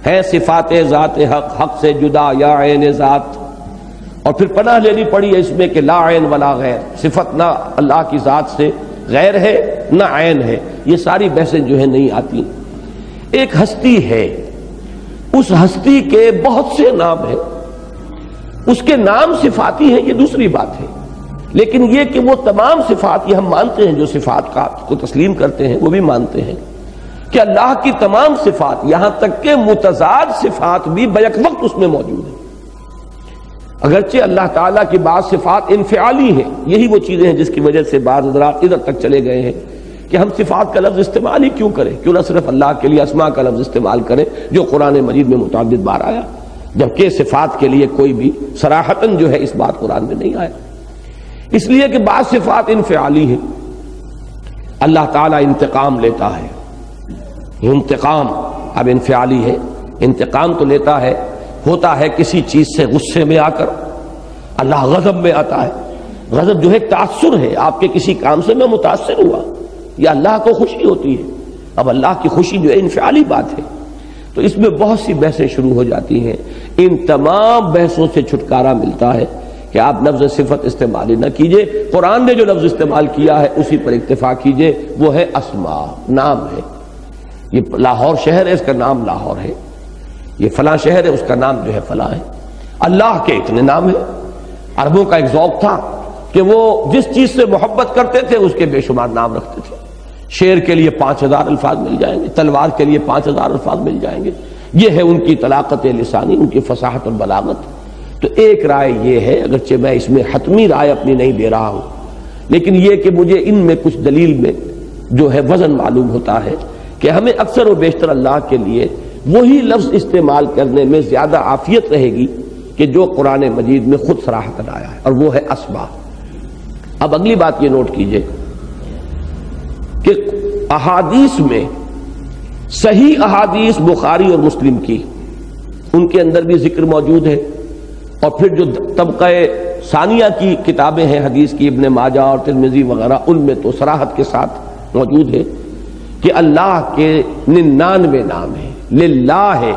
ہیں، صفات ذات حق، حق سے جدا یا عین ذات، اور پھر پناہ لینی پڑی ہے اس میں کہ لا عین ولا غیر، صفت نہ اللہ کی ذات سے غیر ہے نہ عین ہے، یہ ساری بحثیں جو ہے نہیں آتی۔ ایک ہستی ہے، اس ہستی کے بہت سے نام ہیں، اس کے نام صفاتی ہیں یہ دوسری بات ہے، لیکن یہ کہ وہ تمام صفات، یہ ہم مانتے ہیں جو صفات کو تسلیم کرتے ہیں وہ بھی مانتے ہیں کہ اللہ کی تمام صفات یہاں تک کہ متضاد صفات بھی بیک وقت اس میں موجود ہیں۔ اگرچہ اللہ تعالیٰ کی بعض صفات انفعالی ہیں، یہی وہ چیزیں ہیں جس کی وجہ سے بعض حضرات ادھر تک چلے گئے ہیں کہ ہم صفات کا لفظ استعمال ہی کیوں کریں، کیوں نہ صرف اللہ کے لیے اسماء کا لفظ استعمال کریں جو قرآن مجید میں متعدد بار آیا، جبکہ صفات کے لیے کوئی بھی صراحتاً جو ہے اس بات قرآن میں نہیں آیا۔ اس لیے کہ بعض صفات انفعالی ہیں، اللہ تعالیٰ انتقام لیتا ہے، انتقام اب انفعالی ہے، انتقام تو لیتا ہے، ہوتا ہے کسی چیز سے غصے میں آ کر، اللہ غضب میں آتا ہے، غضب جو ہے تاثر ہے، آپ کے کسی کام سے میں متاثر ہوا، یا اللہ کو خوشی ہوتی ہے، اب اللہ کی خوشی جو ہے انفعالی بات ہے، تو اس میں بہت سی بحثیں شروع ہو جاتی ہیں۔ ان تمام بحثوں سے چھٹکارا ملتا ہے کہ آپ لفظ صفت استعمال ہی نہ کیجئے، قرآن نے جو لفظ استعمال کیا ہے اسی پر اکتفا کیجئے، وہ ہے اسماء، نام ہے۔ یہ لاہور شہر ہے، اس کا نام لاہور ہے، یہ فلاں شہر ہے، اس کا نام جو ہے فلاں ہے۔ اللہ کے اتنے نام ہیں۔ عربوں کا ایک ذوق تھا کہ وہ جس چیز سے محبت کرتے تھے اس کے بے شمار نام رکھتے تھے۔ شیر کے لیے 5000 الفاظ مل جائیں گے، تلوار کے لیے 5000 الفاظ مل جائیں گے، یہ ہے ان کی طلاقت لسانی، ان کی فصاحت اور بلاغت۔ تو ایک رائے یہ ہے، اگرچہ میں اس میں حتمی رائے اپنی نہیں دے رہا ہوں، لیکن یہ کہ مجھے ان میں کچھ دلیل میں جو ہے وزن معلوم ہوتا ہے کہ ہمیں اکثر و بیشتر اللہ کے لیے وہی لفظ استعمال کرنے میں زیادہ عافیت رہے گی کہ جو قرآن مجید میں خود صراحتاً آیا ہے، اور وہ ہے اسماء۔ اب اگلی بات یہ نوٹ کیجئے کہ احادیث میں صحیح احادیث بخاری اور مسلم کی، ان کے اندر بھی ذکر موجود ہے، اور پھر جو طبقہ ثانیہ کی کتابیں ہیں حدیث کی، ابن ماجہ اور ترمذی وغیرہ، ان میں تو صراحت کے ساتھ موجود ہے کہ اللہ کے 99 نام ہیں، للہ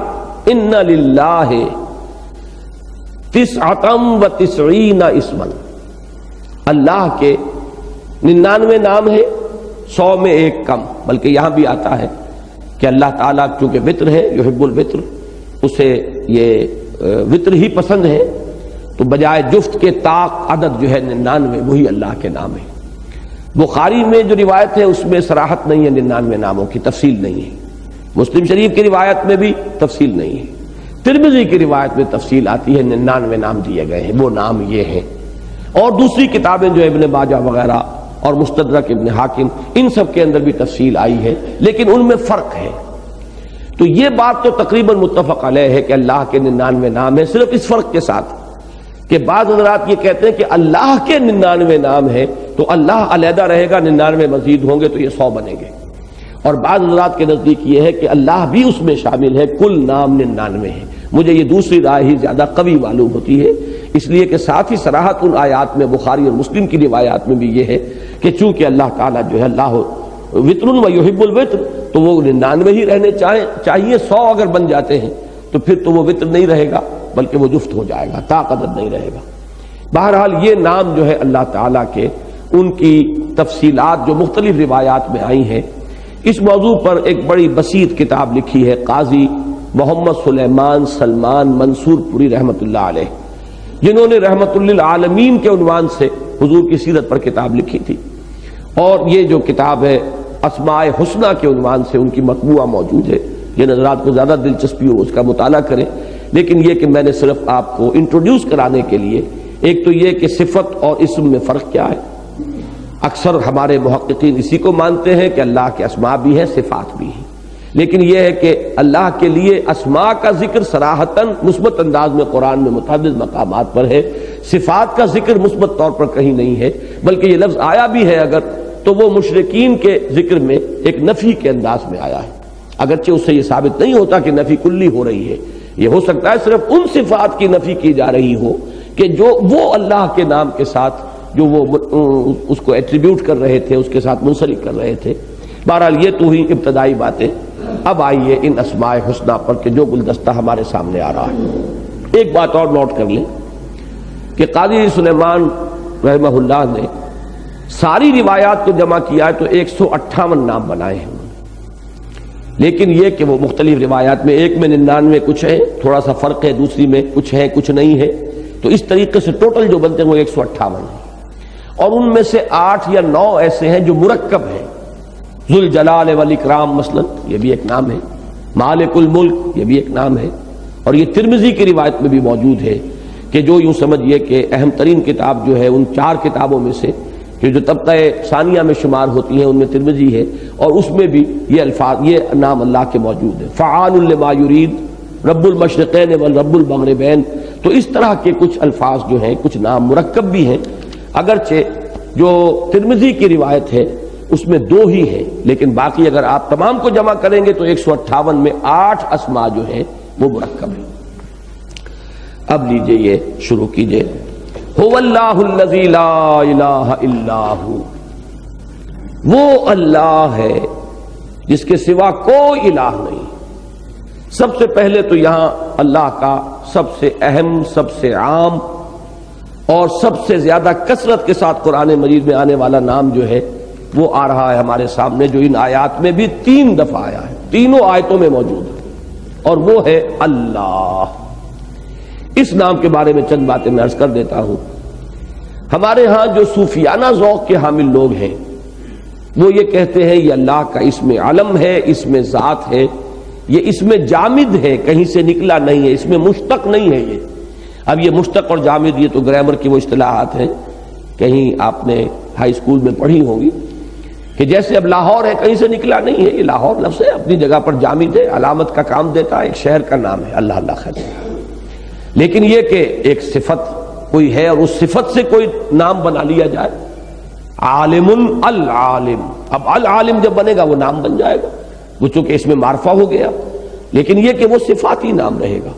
ان للہ 99 اسما، اللہ کے 99 نام ہیں، 100 میں ایک کم، بلکہ یہاں بھی آتا ہے کہ اللہ تعالیٰ چونکہ وطر ہے، یحب الوطر، اسے یہ وطر ہی پسند ہے، تو بجائے جفت کے طاق عدد جو ہے 99 وہی اللہ کے نام ہے۔ بخاری میں جو روایت ہے اس میں صراحت نہیں ہے، 99 ناموں کی تفصیل نہیں ہے۔ مسلم شریف کی روایت میں بھی تفصیل نہیں ہے۔ ترمذی کی روایت میں تفصیل آتی ہے، 99 نام دیے گئے ہیں، وہ نام یہ ہیں۔ اور دوسری کتابیں جو ابن ماجہ وغیرہ اور مستدرک ابن حاکم، ان سب کے اندر بھی تفصیل آئی ہے، لیکن ان میں فرق ہے۔ تو یہ بات تو تقریباً متفق علیہ ہے کہ اللہ کے 99 نام ہیں، صرف اس فرق کے ساتھ کہ بعض حضرات یہ کہتے ہیں کہ اللہ کے 99 نام ہیں تو اللہ علیحدہ رہے گا، 99 مزید ہوں گے تو یہ 100 بنیں گے، اور بعض حضرات کے نزدیک یہ ہے کہ اللہ بھی اس میں شامل ہے، کل نام 99 ہے۔ مجھے یہ دوسری رائے ہی زیادہ قوی معلوم ہوتی ہے، اس لیے کہ ساتھ ہی صراحت ان آیات میں بخاری اور مسلم کی روایات میں بھی یہ ہے کہ چونکہ اللہ تعالیٰ جو ہے اللہ وطر و یحب الوطر، تو وہ 99 ہی رہنے چاہیے، 100 اگر بن جاتے ہیں تو پھر تو وہ وطر نہیں رہے گا بلکہ وہ جفت ہو جائے گا، طاق عدد نہیں رہے گا۔ بہرحال یہ نام جو ہے اللہ تعالیٰ کے، ان کی تفصیلات جو مختلف روایات میں آئی ہیں، اس موضوع پر ایک بڑی بسیط کتاب لکھی ہے قاضی محمد سلیمان سلمان منصور پوری رحمۃ اللہ علیہ، جنہوں نے رحمت للعالمین کے عنوان سے حضور کی سیرت پر کتاب لکھی تھی، اور یہ جو کتاب ہے اسماء حسنہ کے عنوان سے ان کی مطبوعہ موجود ہے۔ جن حضرات کو زیادہ دلچسپی ہو اس کا مطالعہ کریں، لیکن یہ کہ میں نے صرف آپ کو انٹروڈیوس کرانے کے لیے، ایک تو یہ کہ صفت اور اسم میں فرق کیا ہے۔ اکثر ہمارے محققین اسی کو مانتے ہیں کہ اللہ کے اسماء بھی ہیں، صفات بھی ہیں، لیکن یہ ہے کہ اللہ کے لیے اسماء کا ذکر صراحتاً مثبت انداز میں قرآن میں متعدد مقامات پر ہے، صفات کا ذکر مثبت طور پر کہیں نہیں ہے، بلکہ یہ لفظ آیا بھی ہے اگر تو وہ مشرکین کے ذکر میں ایک نفی کے انداز میں آیا ہے، اگرچہ اس سے یہ ثابت نہیں ہوتا کہ نفی کلی ہو رہی ہے، یہ ہو سکتا ہے صرف ان صفات کی نفی کی جا رہی ہو کہ جو وہ اللہ کے نام کے ساتھ جو وہ اس کو ایٹریبیوٹ کر رہے تھے، اس کے ساتھ منسلک کر رہے تھے۔ بہرحال یہ تو ہی ابتدائی باتیں، اب آئیے ان اسماء حسنہ پر کہ جو گلدستہ ہمارے سامنے آ رہا ہے۔ ایک بات اور نوٹ کر لیں کہ قاضی سلیمان رحمہ اللہ نے ساری روایات کو جمع کیا ہے تو 158 نام بنائے ہیں، لیکن یہ کہ وہ مختلف روایات میں، ایک میں 99 کچھ ہے، تھوڑا سا فرق ہے، دوسری میں کچھ ہے کچھ نہیں ہے، تو اس طریقے سے ٹوٹل جو بنتے ہیں وہ 158 ہیں، اور ان میں سے 8 یا 9 ایسے ہیں جو مرکب ہیں۔ ذوالجلال والاکرام مثلا یہ بھی ایک نام ہے، مالک الملک یہ بھی ایک نام ہے، اور یہ ترمذی کی روایت میں بھی موجود ہے کہ جو یوں سمجھیے کہ اہم ترین کتاب جو ہے ان 4 کتابوں میں سے کہ جو طبقہ ثانیہ میں شمار ہوتی ہیں ان میں ترمذی ہے، اور اس میں بھی یہ الفاظ، یہ نام اللہ کے موجود ہے، فعال لما یرید، رب المشرقین والرب المغربین۔ تو اس طرح کے کچھ الفاظ جو ہیں، کچھ نام مرکب بھی ہیں، اگرچہ جو ترمذی کی روایت ہے اس میں 2 ہی ہیں، لیکن باقی اگر آپ تمام کو جمع کریں گے تو 158 میں 8 اسماء جو ہیں وہ مرکب ہیں۔ اب لیجئے یہ شروع کیجئے۔ هو اللہ الذی لا الہ الا ہو، وہ اللہ ہے جس کے سوا کوئی الہ نہیں۔ سب سے پہلے تو یہاں اللہ کا سب سے اہم، سب سے عام اور سب سے زیادہ کثرت کے ساتھ قرآن مجید میں آنے والا نام جو ہے وہ آ رہا ہے ہمارے سامنے، جو ان آیات میں بھی 3 دفعہ آیا ہے، تینوں آیتوں میں موجود ہے، اور وہ ہے اللہ۔ اس نام کے بارے میں چند باتیں میں عرض کر دیتا ہوں۔ ہمارے ہاں جو صوفیانہ ذوق کے حامل لوگ ہیں وہ یہ کہتے ہیں یہ اللہ کا اسم علم ہے، اسم ذات ہے، یہ اسم جامد ہے، کہیں سے نکلا نہیں ہے، اس میں مشتق نہیں ہے۔ یہ اب یہ مشتق اور جامد یہ تو گرامر کی وہ اصطلاحات ہیں، کہیں آپ نے ہائی اسکول میں پڑھی ہوں گی کہ جیسے اب لاہور ہے، کہیں سے نکلا نہیں ہے، یہ لاہور لفظ ہے، اپنی جگہ پر جامد ہے، علامت کا کام دیتا ہے، ایک شہر کا نام ہے، اللہ اللہ خیر۔ لیکن یہ کہ ایک صفت کوئی ہے اور اس صفت سے کوئی نام بنا لیا جائے، عالم العالم، اب العالم جب بنے گا وہ نام بن جائے گا، وہ چونکہ اس میں معرفہ ہو گیا، لیکن یہ کہ وہ صفاتی نام رہے گا۔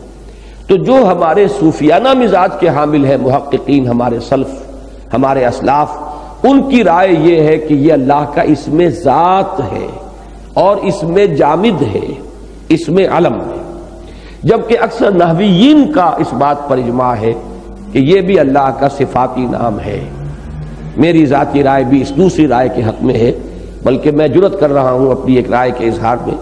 تو جو ہمارے صوفیانہ مزاج کے حامل ہیں محققین، ہمارے سلف، ہمارے اسلاف، ان کی رائے یہ ہے کہ یہ اللہ کا اسم ذات ہے اور اسم جامد ہے، اسم علم ہے، جبکہ اکثر نحویین کا اس بات پر اجماع ہے کہ یہ بھی اللہ کا صفاتی نام ہے۔ میری ذاتی رائے بھی اس دوسری رائے کے حق میں ہے، بلکہ میں جرأت کر رہا ہوں اپنی ایک رائے کے اظہار میں،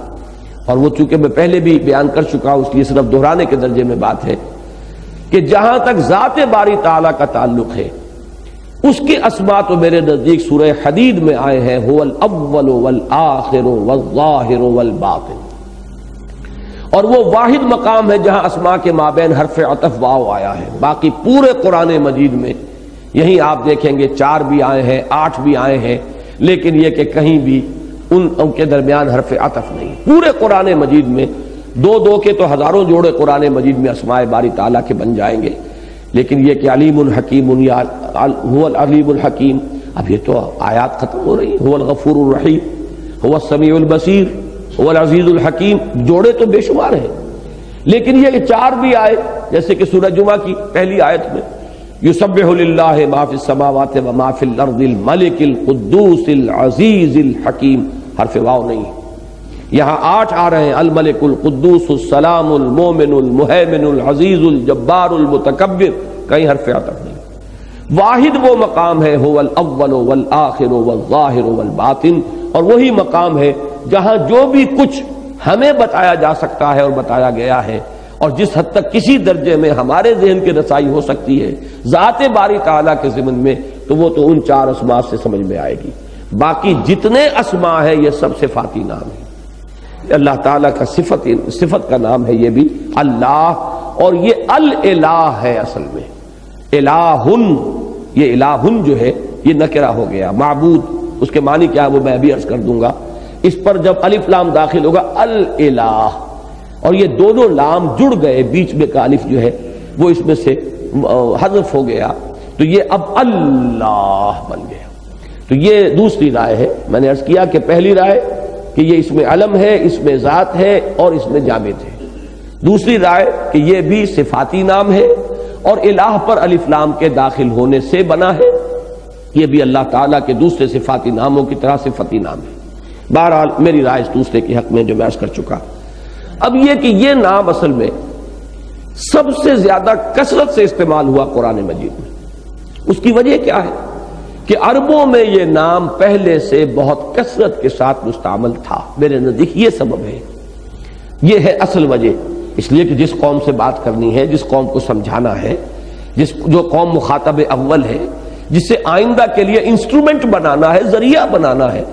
اور وہ چونکہ میں پہلے بھی بیان کر چکا ہوں اس لیے صرف دہرانے کے درجے میں بات ہے کہ جہاں تک ذات باری تعالیٰ کا تعلق ہے اس کے اسماء تو میرے نزدیک سورہ حدید میں آئے ہیں، هو الاول والآخر والظاہر والباطن، اور وہ واحد مقام ہے جہاں اسماء کے مابین حرف عطف واو آیا ہے۔ باقی پورے قرآن مجید میں یہیں آپ دیکھیں گے 4 بھی آئے ہیں، 8 بھی آئے ہیں، لیکن یہ کہ کہیں بھی ان کے درمیان حرف عطف نہیں۔ پورے قرآن مجید میں 2 کے تو ہزاروں جوڑے قرآن مجید میں اسماء باری تعالیٰ کے بن جائیں گے، لیکن یہ کہ علیم الحکیم، یا هو العلیم الحکیم، اب یہ تو آیات ختم ہو رہی ہیں، هو الغفور الرحیم، هو السمیع البصیر، هو العزیز الحکیم، جوڑے تو بے شمار ہیں، لیکن یہ کہ 4 بھی آئے، جیسے کہ سورہ جمعہ کی پہلی آیت میں یسبح للہ ما فی السماوات وما فی الارض الملک القدوس العزیز الحکیم، حرف واو نہیں۔ یہاں 8 آ رہے ہیں، الملک القدوس السلام المومن المہیمن العزیز الجبار المتکبر، کہیں حرف عطف نہیں۔ واحد وہ مقام ہے هو الاول والآخر والظاہر والباطن، اور وہی مقام ہے جہاں جو بھی کچھ ہمیں بتایا جا سکتا ہے اور بتایا گیا ہے، اور جس حد تک کسی درجے میں ہمارے ذہن کی رسائی ہو سکتی ہے ذات باری تعالیٰ کے ضمن میں، تو وہ تو ان 4 اسماء سے سمجھ میں آئے گی۔ باقی جتنے اسماء ہیں یہ سب صفاتی نام ہیں، اللہ تعالیٰ کا صفت کا نام ہے یہ بھی اللہ، اور یہ الالہ ہے اصل میں، الہن، یہ الہن جو ہے یہ نکرہ ہو گیا، معبود، اس کے معنی کیا ہے وہ میں بھی عرض کر دوں گا۔ اس پر جب الف لام داخل ہوگا الالہ، اور یہ دونوں لام جڑ گئے، بیچ میں کا الف جو ہے وہ اس میں سے حذف ہو گیا، تو یہ اب اللہ بن گیا۔ تو یہ دوسری رائے ہے۔ میں نے عرض کیا کہ پہلی رائے کہ یہ اس میں علم ہے، اس میں ذات ہے اور اس میں جامد ہے۔ دوسری رائے کہ یہ بھی صفاتی نام ہے اور الہ پر الف لام کے داخل ہونے سے بنا ہے، یہ بھی اللہ تعالیٰ کے دوسرے صفاتی ناموں کی طرح صفتی نام ہے۔ بہرحال میری رائے اس دوسرے کے حق میں جو میں عرض کر چکا۔ اب یہ کہ یہ نام اصل میں سب سے زیادہ کثرت سے استعمال ہوا قرآن مجید میں، اس کی وجہ کیا ہے کہ عربوں میں یہ نام پہلے سے بہت کثرت کے ساتھ مستعمل تھا۔ میرے نزدیک یہ سبب ہے، یہ ہے اصل وجہ، اس لیے کہ جس قوم سے بات کرنی ہے، جس قوم کو سمجھانا ہے، جو قوم مخاطب اول ہے، جسے آئندہ کے لیے انسٹرومنٹ بنانا ہے، ذریعہ بنانا ہے،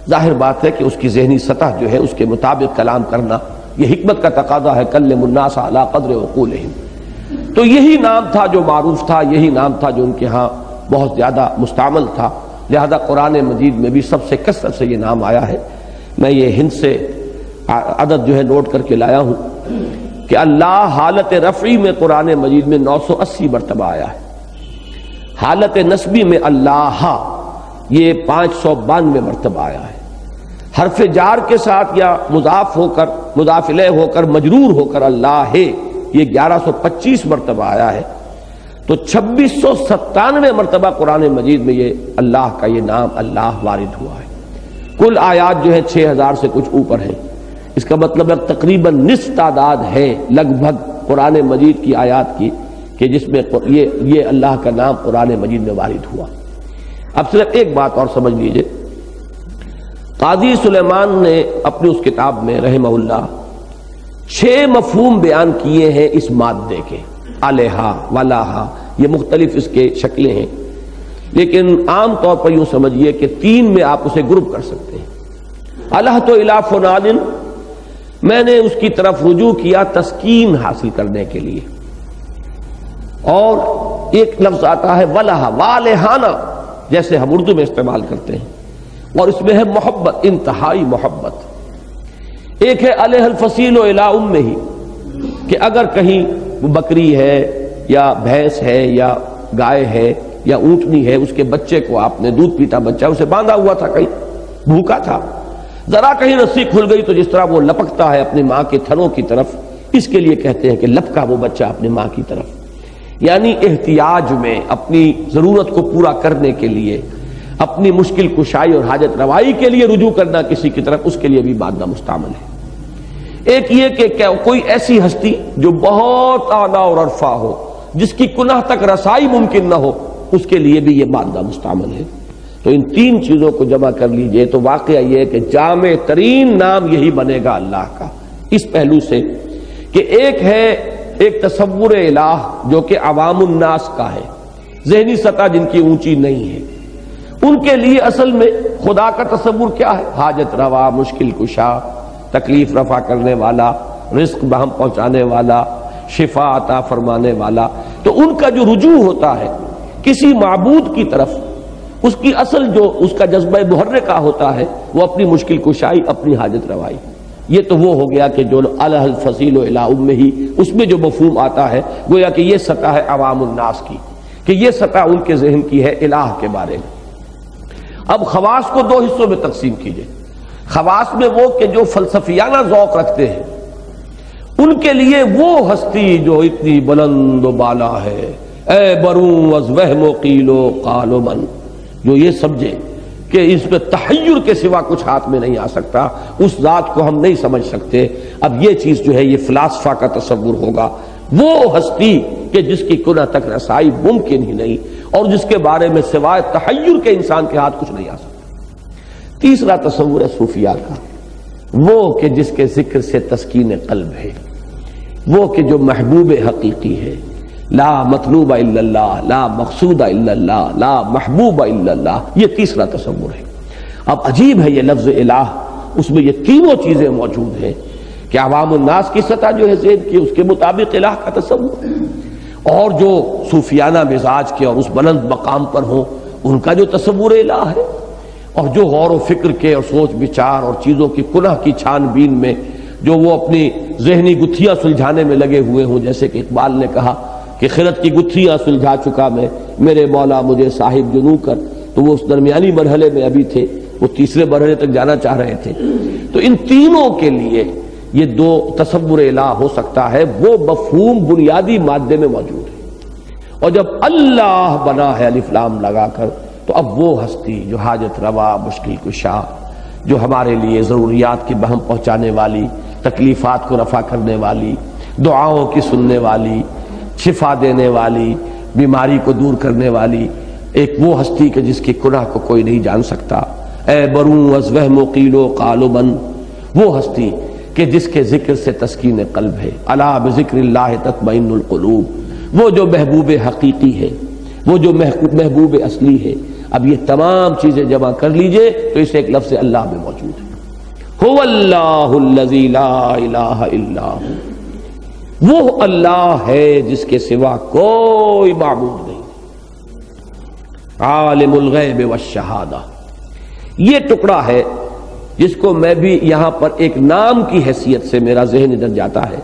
ظاہر بات ہے کہ اس کی ذہنی سطح جو ہے اس کے مطابق کلام کرنا یہ حکمت کا تقاضا ہے، کلم الناس علی قدر عقولہم۔ تو یہی نام تھا جو معروف تھا، یہی نام تھا جو ان کے ہاں بہت زیادہ مستعمل تھا، لہذا قرآن مجید میں بھی سب سے کثرت سے یہ نام آیا ہے۔ میں یہ ہند سے عدد جو ہے نوٹ کر کے لایا ہوں کہ اللہ حالت رفعی میں قرآن مجید میں 980 مرتبہ آیا ہے، حالت نسبی میں اللہ یہ 592 مرتبہ آیا ہے، حرف جار کے ساتھ یا مضاف ہو کر مضاف الیہ ہو کر مجرور ہو کر اللہ ہے یہ 1125 مرتبہ آیا ہے، تو 2697 مرتبہ قرآن مجید میں یہ اللہ کا یہ نام اللہ وارد ہوا ہے۔ کل آیات جو ہے 6000 سے کچھ اوپر ہے، اس کا مطلب ہے تقریباً نصف تعداد ہے لگ بھگ قرآن مجید کی آیات کی کہ جس میں یہ اللہ کا نام قرآن مجید میں وارد ہوا۔ اب صرف ایک بات اور سمجھ لیجئے، قاضی سلیمان نے اپنی اس کتاب میں رحمہ اللہ 6 مفہوم بیان کیے ہیں اس مادے کے، الہا ولاہا، یہ مختلف اس کے شکلیں ہیں، لیکن عام طور پر یوں سمجھیے کہ 3 میں آپ اسے گروپ کر سکتے ہیں۔ الہ تو الی فلان، میں نے اس کی طرف رجوع کیا تسکین حاصل کرنے کے لیے، اور ایک لفظ آتا ہے ولہا، والہانہ، جیسے ہم اردو میں استعمال کرتے ہیں، اور اس میں ہے محبت، انتہائی محبت۔ ایک ہے الہ الفصیل و الی امہ، کہ اگر کہیں بکری ہے یا بھینس ہے یا گائے ہے یا اونٹنی ہے، اس کے بچے کو آپ نے دودھ پیتا بچہ اسے باندھا ہوا تھا، کہیں بھوکا تھا، ذرا کہیں رسی کھل گئی تو جس طرح وہ لپکتا ہے اپنی ماں کے تھنوں کی طرف، اس کے لیے کہتے ہیں کہ لپکا وہ بچہ اپنی ماں کی طرف، یعنی احتیاج میں اپنی ضرورت کو پورا کرنے کے لیے، اپنی مشکل کشائی اور حاجت روائی کے لیے رجوع کرنا کسی کی طرف، اس کے لیے بھی مادہ مستعمل ہے۔ ایک یہ کہ کوئی ایسی ہستی جو بہت اعلیٰ اور عرفہ ہو، جس کی کنہ تک رسائی ممکن نہ ہو، اس کے لیے بھی یہ مادہ مستعمل ہے۔ تو ان 3 چیزوں کو جمع کر لیجئے تو واقعہ یہ ہے کہ جامع ترین نام یہی بنے گا اللہ کا، اس پہلو سے کہ ایک ہے ایک تصور الہ جو کہ عوام الناس کا ہے، ذہنی سطح جن کی اونچی نہیں ہے، ان کے لیے اصل میں خدا کا تصور کیا ہے؟ حاجت روا، مشکل کشا، تکلیف رفع کرنے والا، رزق بہم پہنچانے والا، شفا عطا فرمانے والا۔ تو ان کا جو رجوع ہوتا ہے کسی معبود کی طرف، اس کی اصل جو اس کا جذبہ محرکہ ہوتا ہے وہ اپنی مشکل کشائی، اپنی حاجت روائی۔ یہ تو وہ ہو گیا کہ جو الہ الفصیل و الی امہ، اس میں جو مفہوم آتا ہے گویا کہ یہ سطح ہے عوام الناس کی، کہ یہ سطح ان کے ذہن کی ہے الہ کے بارے میں۔ اب خواص کو 2 حصوں میں تقسیم کیجئے۔ خواص میں وہ کہ جو فلسفیانہ ذوق رکھتے ہیں، ان کے لیے وہ ہستی جو اتنی بلند و بالا ہے، اے بروں از وہم و قیل و قال و من، جو یہ سمجھے کہ اس میں تحیر کے سوا کچھ ہاتھ میں نہیں آ سکتا، اس ذات کو ہم نہیں سمجھ سکتے، اب یہ چیز جو ہے یہ فلاسفہ کا تصور ہوگا، وہ ہستی کہ جس کی کنہ تک رسائی ممکن ہی نہیں، اور جس کے بارے میں سوائے تحیر کے انسان کے ہاتھ کچھ نہیں آ سکتا۔ تیسرا تصور ہے صوفیاء کا، وہ کہ جس کے ذکر سے تسکین قلب ہے، وہ کہ جو محبوب حقیقی ہے، لا مطلوب الا اللہ، لا مقصود الا اللہ، لا محبوب الا اللہ، یہ تیسرا تصور ہے۔ اب عجیب ہے یہ لفظ الہ، اس میں یہ تینوں چیزیں موجود ہیں کہ عوام الناس کی سطح جو ہے ذہن کی، اس کے مطابق الہ کا تصور، اور جو صوفیانہ مزاج کے اور اس بلند مقام پر ہوں ان کا جو تصور الہ ہے، اور جو غور و فکر کے اور سوچ بچار اور چیزوں کی کنہ کی چھان بین میں جو وہ اپنی ذہنی گتھیاں سلجھانے میں لگے ہوئے ہوں، جیسے کہ اقبال نے کہا کہ خرد کی گتھیاں سلجھا چکا میں، میرے مولا مجھے صاحب جنوں کر، تو وہ اس درمیانی مرحلے میں ابھی تھے، وہ تیسرے مرحلے تک جانا چاہ رہے تھے۔ تو ان تینوں کے لیے یہ 2 تصور الہ ہو سکتا ہے، وہ مفہوم بنیادی مادے میں موجود ہے، اور جب اللہ بنا ہے الف لام لگا کر، تو اب وہ ہستی جو حاجت روا، مشکل کشا، جو ہمارے لیے ضروریات کی بہم پہنچانے والی، تکلیفات کو رفع کرنے والی، دعاؤں کی سننے والی، شفا دینے والی، بیماری کو دور کرنے والی، ایک وہ ہستی کہ جس کی کنہ کو کوئی نہیں جان سکتا، اے بروں از وہم و قیل و قال و من، وہ ہستی کہ جس کے ذکر سے تسکین قلب ہے، الا بذکر اللہ تطمئن القلوب، وہ جو محبوب حقیقی ہے، وہ جو محبوب اصلی ہے۔ اب یہ تمام چیزیں جمع کر لیجئے تو اسے ایک لفظ اللہ میں موجود ہے۔ هو اللہ الذی لا الہ الا ہو، وہ اللہ ہے جس کے سوا کوئی معبود نہیں، عالم الغیب والشہادہ۔ یہ ٹکڑا ہے جس کو میں بھی یہاں پر ایک نام کی حیثیت سے میرا ذہن ادھر جاتا ہے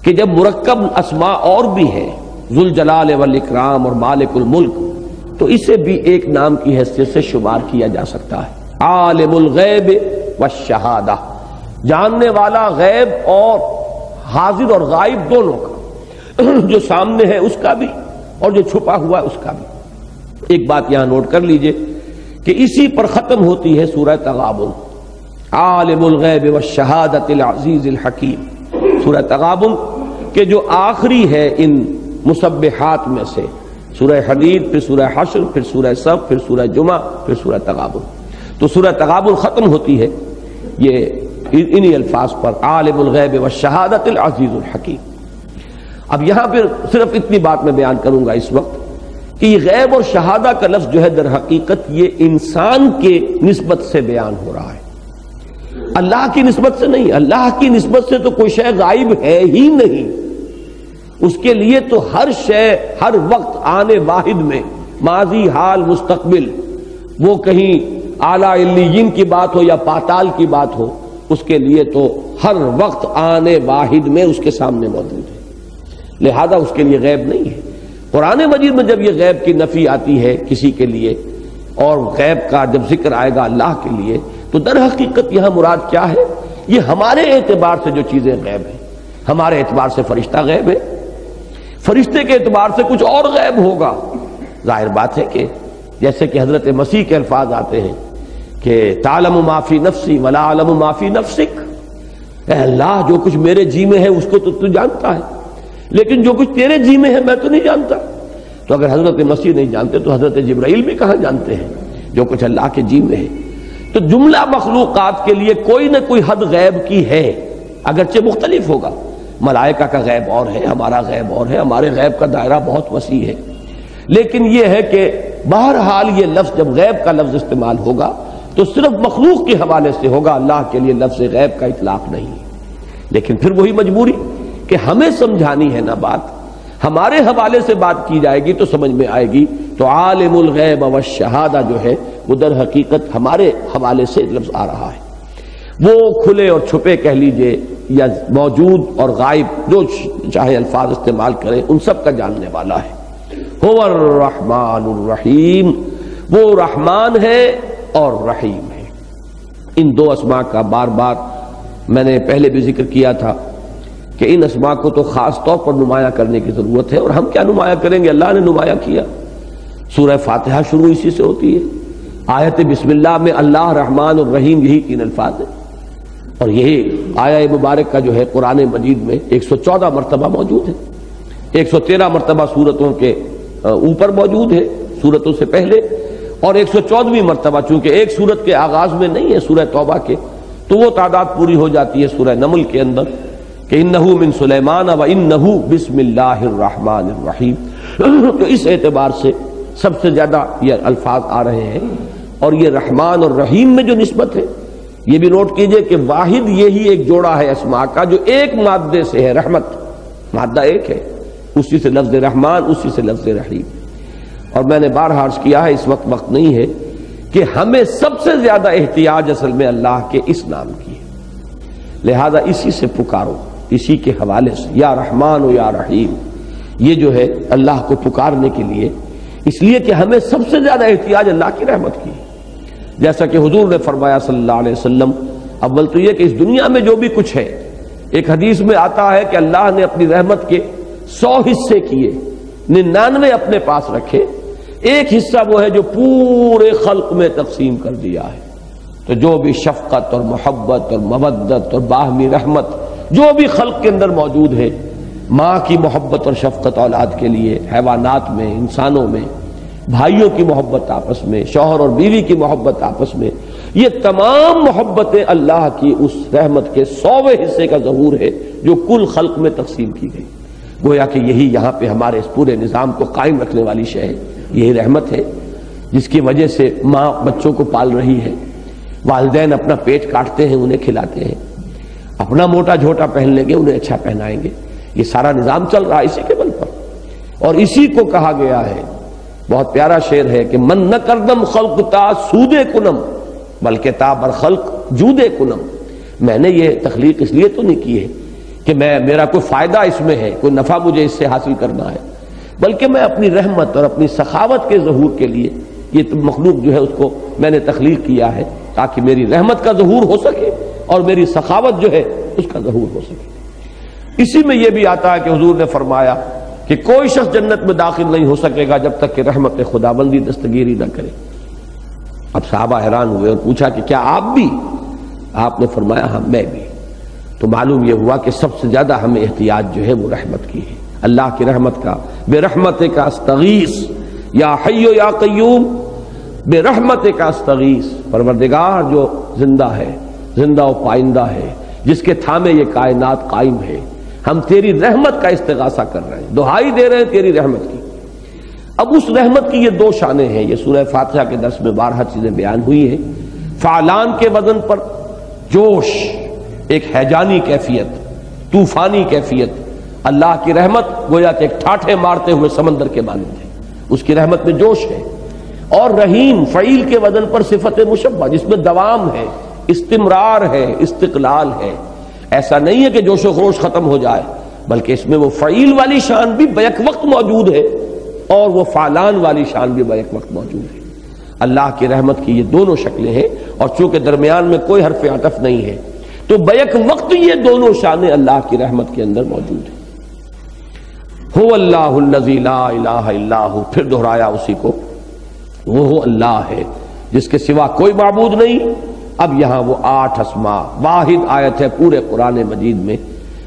کہ جب مرکب اسماء اور بھی ہے، ذوالجلال والاکرام اور مالک الملک، تو اسے بھی ایک نام کی حیثیت سے شمار کیا جا سکتا ہے۔ عالم الغیب والشہادہ، جاننے والا غیب اور حاضر اور غائب دونوں کا، جو سامنے ہے اس کا بھی اور جو چھپا ہوا ہے اس کا بھی۔ ایک بات یہاں نوٹ کر لیجئے کہ اسی پر ختم ہوتی ہے سورہ تغابن، عالم الغیب والشہادۃ العزیز الحکیم۔ سورہ تغابن کہ جو آخری ہے ان مسبحات میں سے، سورہ حدید، پھر سورہ حشر، پھر سورہ صف، پھر سورہ جمعہ، پھر سورہ تغابن۔ تو سورہ تغابن ختم ہوتی ہے یہ انہی الفاظ پر، عالم الغیب والشہادۃ العزیز الحکیم۔ اب یہاں پھر صرف اتنی بات میں بیان کروں گا اس وقت کہ یہ غیب اور شہادہ کا لفظ جو ہے در حقیقت یہ انسان کے نسبت سے بیان ہو رہا ہے، اللہ کی نسبت سے نہیں۔ اللہ کی نسبت سے تو کوئی شے غائب ہے ہی نہیں، اس کے لیے تو ہر شے ہر وقت آنے واحد میں، ماضی، حال، مستقبل، وہ کہیں اعلیٰ علیین کی بات ہو یا پاتال کی بات ہو، اس کے لیے تو ہر وقت آنے واحد میں اس کے سامنے موجود ہے، لہذا اس کے لیے غیب نہیں ہے۔ قرآن مجید میں جب یہ غیب کی نفی آتی ہے کسی کے لیے اور غیب کا جب ذکر آئے گا اللہ کے لیے، تو در حقیقت یہاں مراد کیا ہے؟ یہ ہمارے اعتبار سے جو چیزیں غیب ہیں، ہمارے اعتبار سے فرشتہ غیب ہے، فرشتے کے اعتبار سے کچھ اور غیب ہوگا۔ ظاہر بات ہے کہ جیسے کہ حضرت مسیح کے الفاظ آتے ہیں کہ تعلم ما فی نفسی ولا اعلم ما فی نفسک، اے اللہ جو کچھ میرے جی میں ہے اس کو تو جانتا ہے، لیکن جو کچھ تیرے جی میں ہے میں تو نہیں جانتا۔ تو اگر حضرت مسیح نہیں جانتے تو حضرت جبرائیل بھی کہاں جانتے ہیں جو کچھ اللہ کے جی میں ہے؟ تو جملہ مخلوقات کے لیے کوئی نہ کوئی حد غیب کی ہے، اگرچہ مختلف ہوگا۔ ملائکہ کا غیب اور ہے، ہمارا غیب اور ہے، ہمارے غیب کا دائرہ بہت وسیع ہے، لیکن یہ ہے کہ بہرحال یہ لفظ جب غیب کا لفظ استعمال ہوگا تو صرف مخلوق کے حوالے سے ہوگا، اللہ کے لیے لفظ غیب کا اطلاق نہیں۔ لیکن پھر وہی مجبوری کہ ہمیں سمجھانی ہے نا بات، ہمارے حوالے سے بات کی جائے گی تو سمجھ میں آئے گی۔ تو عالم الغیب والشہادہ جو ہے وہ در حقیقت ہمارے حوالے سے لفظ آ رہا ہے، وہ کھلے اور چھپے کہہ لیجئے یا موجود اور غائب، جو چاہے الفاظ استعمال کریں، ان سب کا جاننے والا ہے۔ هو الرحمن الرحیم، وہ رحمان ہے اور رحیم ہے۔ ان دو اسماء کا بار بار میں نے پہلے بھی ذکر کیا تھا کہ ان اسماء کو تو خاص طور پر نمایاں کرنے کی ضرورت ہے، اور ہم کیا نمایاں کریں گے؟ اللہ نے نمایاں کیا۔ سورہ فاتحہ شروع اسی سے ہوتی ہے، آیت بسم اللہ میں اللہ رحمان الرحیم یہی تین الفاظ ہیں، اور یہی آیہ مبارک کا جو ہے قرآن مجید میں 114 مرتبہ موجود ہے، 113 مرتبہ سورتوں کے اوپر موجود ہے سورتوں سے پہلے، اور 114ویں مرتبہ چونکہ ایک سورت کے آغاز میں نہیں ہے سورہ توبہ کے، تو وہ تعداد پوری ہو جاتی ہے سورہ نمل کے اندر کہ انہو من سلیمان و انہو بسم اللہ الرحمن الرحیم۔ تو اس اعتبار سے سب سے زیادہ یہ الفاظ آ رہے ہیں، اور یہ رحمان اور رحیم میں جو نسبت ہے یہ بھی نوٹ کیجئے کہ واحد یہی ایک جوڑا ہے اسماء کا جو ایک مادے سے ہے، رحمت، مادہ ایک ہے، اسی سے لفظ رحمان، اسی سے لفظ رحیم۔ اور میں نے بارہا عرض کیا ہے، اس وقت نہیں ہے کہ ہمیں سب سے زیادہ احتیاج اصل میں اللہ کے اس نام کی ہے، لہذا اسی سے پکارو، اسی کے حوالے سے یا رحمان و یا رحیم، یہ جو ہے اللہ کو پکارنے کے لیے، اس لیے کہ ہمیں سب سے زیادہ احتیاج اللہ کی رحمت کی ہے۔ جیسا کہ حضور نے فرمایا صلی اللہ علیہ وسلم، اول تو یہ کہ اس دنیا میں جو بھی کچھ ہے، ایک حدیث میں آتا ہے کہ اللہ نے اپنی رحمت کے 100 حصے کیے، 99 اپنے پاس رکھے، ایک حصہ وہ ہے جو پورے خلق میں تقسیم کر دیا ہے۔ تو جو بھی شفقت اور محبت اور مودت اور باہمی رحمت جو بھی خلق کے اندر موجود ہے، ماں کی محبت اور شفقت اولاد کے لیے، حیوانات میں، انسانوں میں، بھائیوں کی محبت آپس میں، شوہر اور بیوی کی محبت آپس میں، یہ تمام محبتیں اللہ کی اس رحمت کے 100ویں حصے کا ظہور ہے جو کل خلق میں تقسیم کی گئی۔ گویا کہ یہی یہاں پہ ہمارے اس پورے نظام کو قائم رکھنے والی شے ہے، یہی رحمت ہے جس کی وجہ سے ماں بچوں کو پال رہی ہے، والدین اپنا پیٹ کاٹتے ہیں، انہیں کھلاتے ہیں، اپنا موٹا جھوٹا پہن لیں گے، انہیں اچھا پہنائیں گے، یہ سارا نظام چل رہا ہے اسی کے بل پر۔ اور اسی کو کہا گیا ہے، بہت پیارا شعر ہے کہ من نہ کردم خلق تا سودے کنم بلکہ تا بر خلق جودے کنم، میں نے یہ تخلیق اس لیے تو نہیں کی ہے کہ میرا کوئی فائدہ اس میں ہے، کوئی نفع مجھے اس سے حاصل کرنا ہے، بلکہ میں اپنی رحمت اور اپنی سخاوت کے ظہور کے لیے یہ مخلوق جو ہے اس کو میں نے تخلیق کیا ہے تاکہ میری رحمت کا ظہور ہو سکے اور میری سخاوت جو ہے اس کا ظہور ہو سکے۔ اسی میں یہ بھی آتا ہے کہ حضور نے فرمایا کہ کوئی شخص جنت میں داخل نہیں ہو سکے گا جب تک کہ رحمت خداوندی دستگیری نہ کرے۔ اب صحابہ حیران ہوئے اور پوچھا کہ کیا آپ بھی؟ آپ نے فرمایا ہاں میں بھی۔ تو معلوم یہ ہوا کہ سب سے زیادہ ہمیں احتیاج جو ہے وہ رحمت کی ہے، اللہ کی رحمت کا۔ بے رحمت کا استغیث یا حی یا قیوم، بے رحمت کا استغیث، پروردگار جو زندہ ہے، زندہ و پائندہ ہے، جس کے تھامے یہ کائنات قائم ہے، ہم تیری رحمت کا استغاثہ کر رہے ہیں، دعائی دے رہے ہیں تیری رحمت کی۔ اب اس رحمت کی یہ دو شانیں ہیں، یہ سورہ فاتحہ کے درس میں بارہا چیزیں بیان ہوئی ہیں۔ فعلان کے وزن پر جوش، ایک ہیجانی کیفیت، طوفانی کیفیت، اللہ کی رحمت گویا کہ ایک ٹھاٹھے مارتے ہوئے سمندر کے مانند ہے، اس کی رحمت میں جوش ہے۔ اور رحیم فعیل کے وزن پر صفت مشبہ، جس میں دوام ہے، استمرار ہے، استقلال ہے، ایسا نہیں ہے کہ جوش و خروش ختم ہو جائے، بلکہ اس میں وہ فعیل والی شان بھی بیک وقت موجود ہے اور وہ فعلان والی شان بھی بیک وقت موجود ہے۔ اللہ کی رحمت کی یہ دونوں شکلیں ہیں، اور چونکہ درمیان میں کوئی حرف عطف نہیں ہے تو بیک وقت یہ دونوں شانیں اللہ کی رحمت کے اندر موجود ہیں۔ هو اللہ الذی لا الہ الا ہو، پھر دہرایا اسی کو، وہ اللہ ہے جس کے سوا کوئی معبود نہیں۔ اب یہاں وہ 8 اسماء، واحد آیت ہے پورے قرآن مجید میں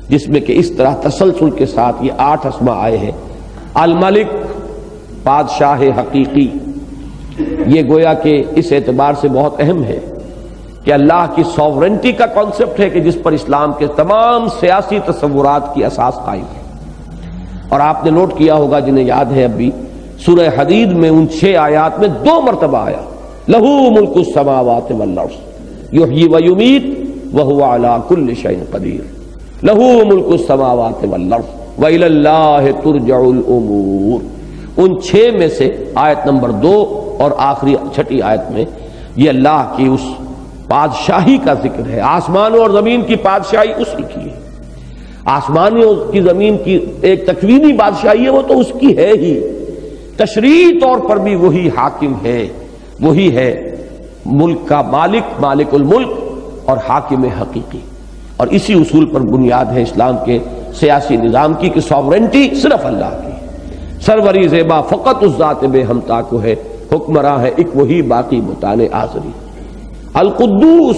جس میں کہ اس طرح تسلسل کے ساتھ یہ 8 اسماء آئے ہیں۔ الملک، بادشاہ حقیقی، یہ گویا کہ اس اعتبار سے بہت اہم ہے کہ اللہ کی سوورنٹی کا کانسیپٹ ہے کہ جس پر اسلام کے تمام سیاسی تصورات کی اساس قائم ہے۔ اور آپ نے نوٹ کیا ہوگا جنہیں یاد ہے ابھی، سورہ حدید میں ان 6 آیات میں 2 مرتبہ آیا لہو ملک السماوات والارض یحیی و یمیت وہو علی کل شیء قدیر، لہو ملک السماوات والارض والی اللہ ترجع الامور۔ ان 6 میں سے آیت نمبر 2 اور آخری 6 آیت میں یہ اللہ کی اس بادشاہی کا ذکر ہے۔ آسمانوں اور زمین کی بادشاہی اسی کی ہے، آسمانوں کی زمین کی ایک تکوینی بادشاہی ہے، وہ تو اس کی ہے ہی، تشریعی طور پر بھی وہی حاکم ہے، وہی ہے ملک کا مالک، مالک الملک اور حاکم حقیقی۔ اور اسی اصول پر بنیاد ہے اسلام کے سیاسی نظام کی کہ سوورنٹی صرف اللہ کی، سروری زیبا فقط اس ذات بے ہمتا کو ہے، حکمراں ہے ایک وہی باقی بتانے آزری۔ القدوس،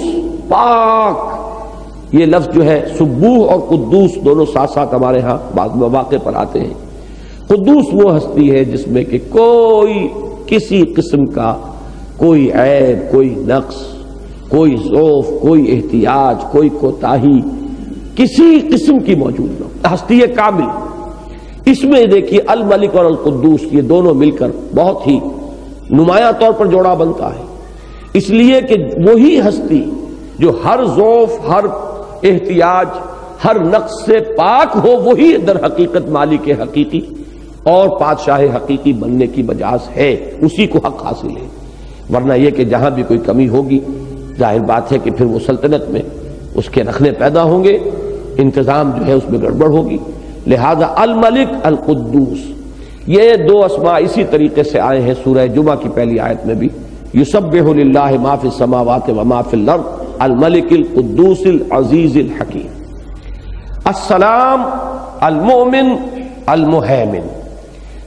پاک، یہ لفظ جو ہے سبوح اور قدوس دونوں ساتھ ساتھ ہمارے ہاں بعض مواقع پر آتے ہیں۔ قدوس وہ ہستی ہے جس میں کہ کوئی کسی قسم کا کوئی عیب، کوئی نقص، کوئی ضعف، کوئی احتیاج، کوئی کوتاہی کسی قسم کی موجود نہ ہو، ہستی کامل۔ اس میں دیکھیے الملک اور القدوس یہ دونوں مل کر بہت ہی نمایاں طور پر جوڑا بنتا ہے، اس لیے کہ وہی ہستی جو ہر ضعف، ہر احتیاج، ہر نقص سے پاک ہو، وہی در حقیقت مالک حقیقی اور بادشاہ حقیقی بننے کی مجاز ہے، اسی کو حق حاصل ہے۔ ورنہ یہ کہ جہاں بھی کوئی کمی ہوگی ظاہر بات ہے کہ پھر وہ سلطنت میں اس کے رخنے پیدا ہوں گے، انتظام جو ہے اس میں گڑبڑ ہوگی۔ لہذا الملک القدوس، یہ 2 اسماء اسی طریقے سے آئے ہیں سورہ جمعہ کی پہلی آیت میں بھی، یسبح للہ ما فی السماوات و ما فی الارض الملک القدوس العزیز الحکیم۔ السلام، المؤمن، المہیمن،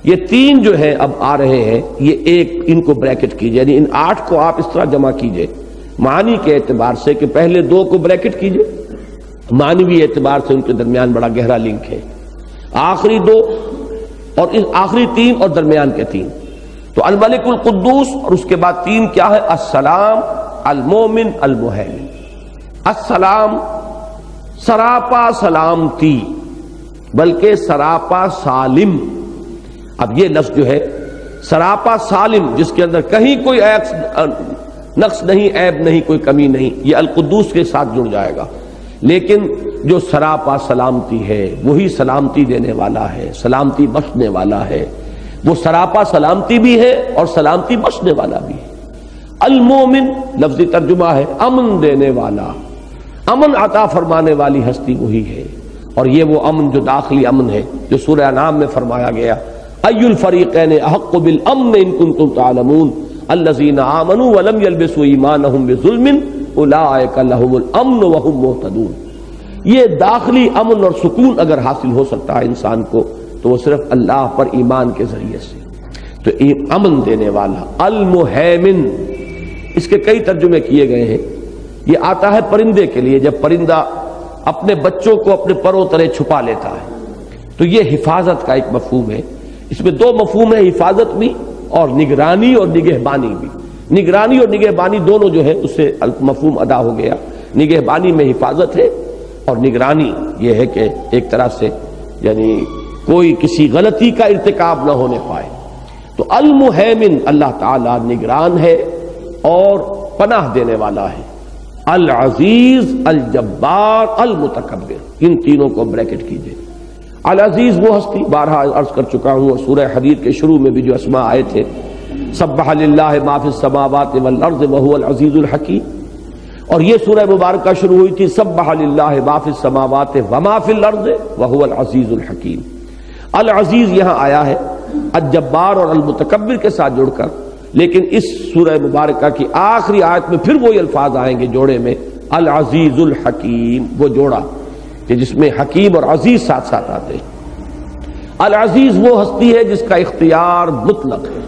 یہ 3 جو ہے اب آ رہے ہیں، یہ ایک ان کو بریکٹ کیجئے، یعنی ان 8 کو آپ اس طرح جمع کیجئے معنی کے اعتبار سے کہ پہلے 2 کو بریکٹ کیجئے، معنوی اعتبار سے ان کے درمیان بڑا گہرا لنک ہے، آخری 2 اور اس آخری 3 اور درمیان کے 3، تو الملک القدوس اور اس کے بعد 3 کیا ہے؟ السلام، المومن، المہیمن۔ السلام، سراپا سلامتی، بلکہ سراپا سالم. اب یہ لفظ جو ہے سراپا سالم، جس کے اندر کہیں کوئی نقص نہیں، عیب نہیں، کوئی کمی نہیں، یہ القدوس کے ساتھ جڑ جائے گا. لیکن جو سراپا سلامتی ہے وہی سلامتی دینے والا ہے، سلامتی بخشنے والا ہے. وہ سراپا سلامتی بھی ہے اور سلامتی بخشنے والا بھی ہے. المومن لفظی ترجمہ ہے امن دینے والا، امن عطا فرمانے والی ہستی وہی ہے. اور یہ وہ امن جو داخلی امن ہے جو سورہ انعام میں فرمایا گیا، ای الفریقین احق بالامن ان کنتم تعلمون الذین آمنوا ولم یلبسوا ایمانہم بظلم اولئک لہم الامن وہم مہتدون. یہ داخلی امن اور سکون اگر حاصل ہو سکتا ہے انسان کو تو وہ صرف اللہ پر ایمان کے ذریعے سے. تو امن دینے والا. المہیمن، اس کے کئی ترجمے کیے گئے ہیں. یہ آتا ہے پرندے کے لیے، جب پرندہ اپنے بچوں کو اپنے پروں تلے چھپا لیتا ہے تو یہ حفاظت کا ایک مفہوم ہے. اس میں دو مفہوم ہے، حفاظت بھی اور نگرانی اور نگہبانی بھی. نگرانی اور نگہبانی دونوں جو ہے اس سے مفہوم ادا ہو گیا. نگہبانی میں حفاظت ہے اور نگرانی یہ ہے کہ ایک طرح سے یعنی کوئی کسی غلطی کا ارتکاب نہ ہونے پائے. تو المہیمن اللہ تعالی نگران ہے اور پناہ دینے والا ہے. العزیز، الجبار، المتکبر، ان تینوں کو بریکٹ کیجئے. العزیز وہ ہستی، بارہا عرض کر چکا ہوں، اور سورہ حدید کے شروع میں بھی جو اسماء آئے تھے، سبح للہ ما فی السماوات والارض وہو العزیز الحکیم. اور یہ سورہ مبارکہ شروع ہوئی تھی سبح للہ ما فی السماوات وما فی الارض وہو العزیز الحکیم. العزیز یہاں آیا ہے الجبار اور المتکبر کے ساتھ جڑ کر، لیکن اس سورہ مبارکہ کی آخری آیت میں پھر وہی الفاظ آئیں گے جوڑے میں، العزیز الحکیم، وہ جوڑا کہ جس میں حکیم اور عزیز ساتھ ساتھ آتے ہیں. العزیز وہ ہستی ہے جس کا اختیار مطلق ہے،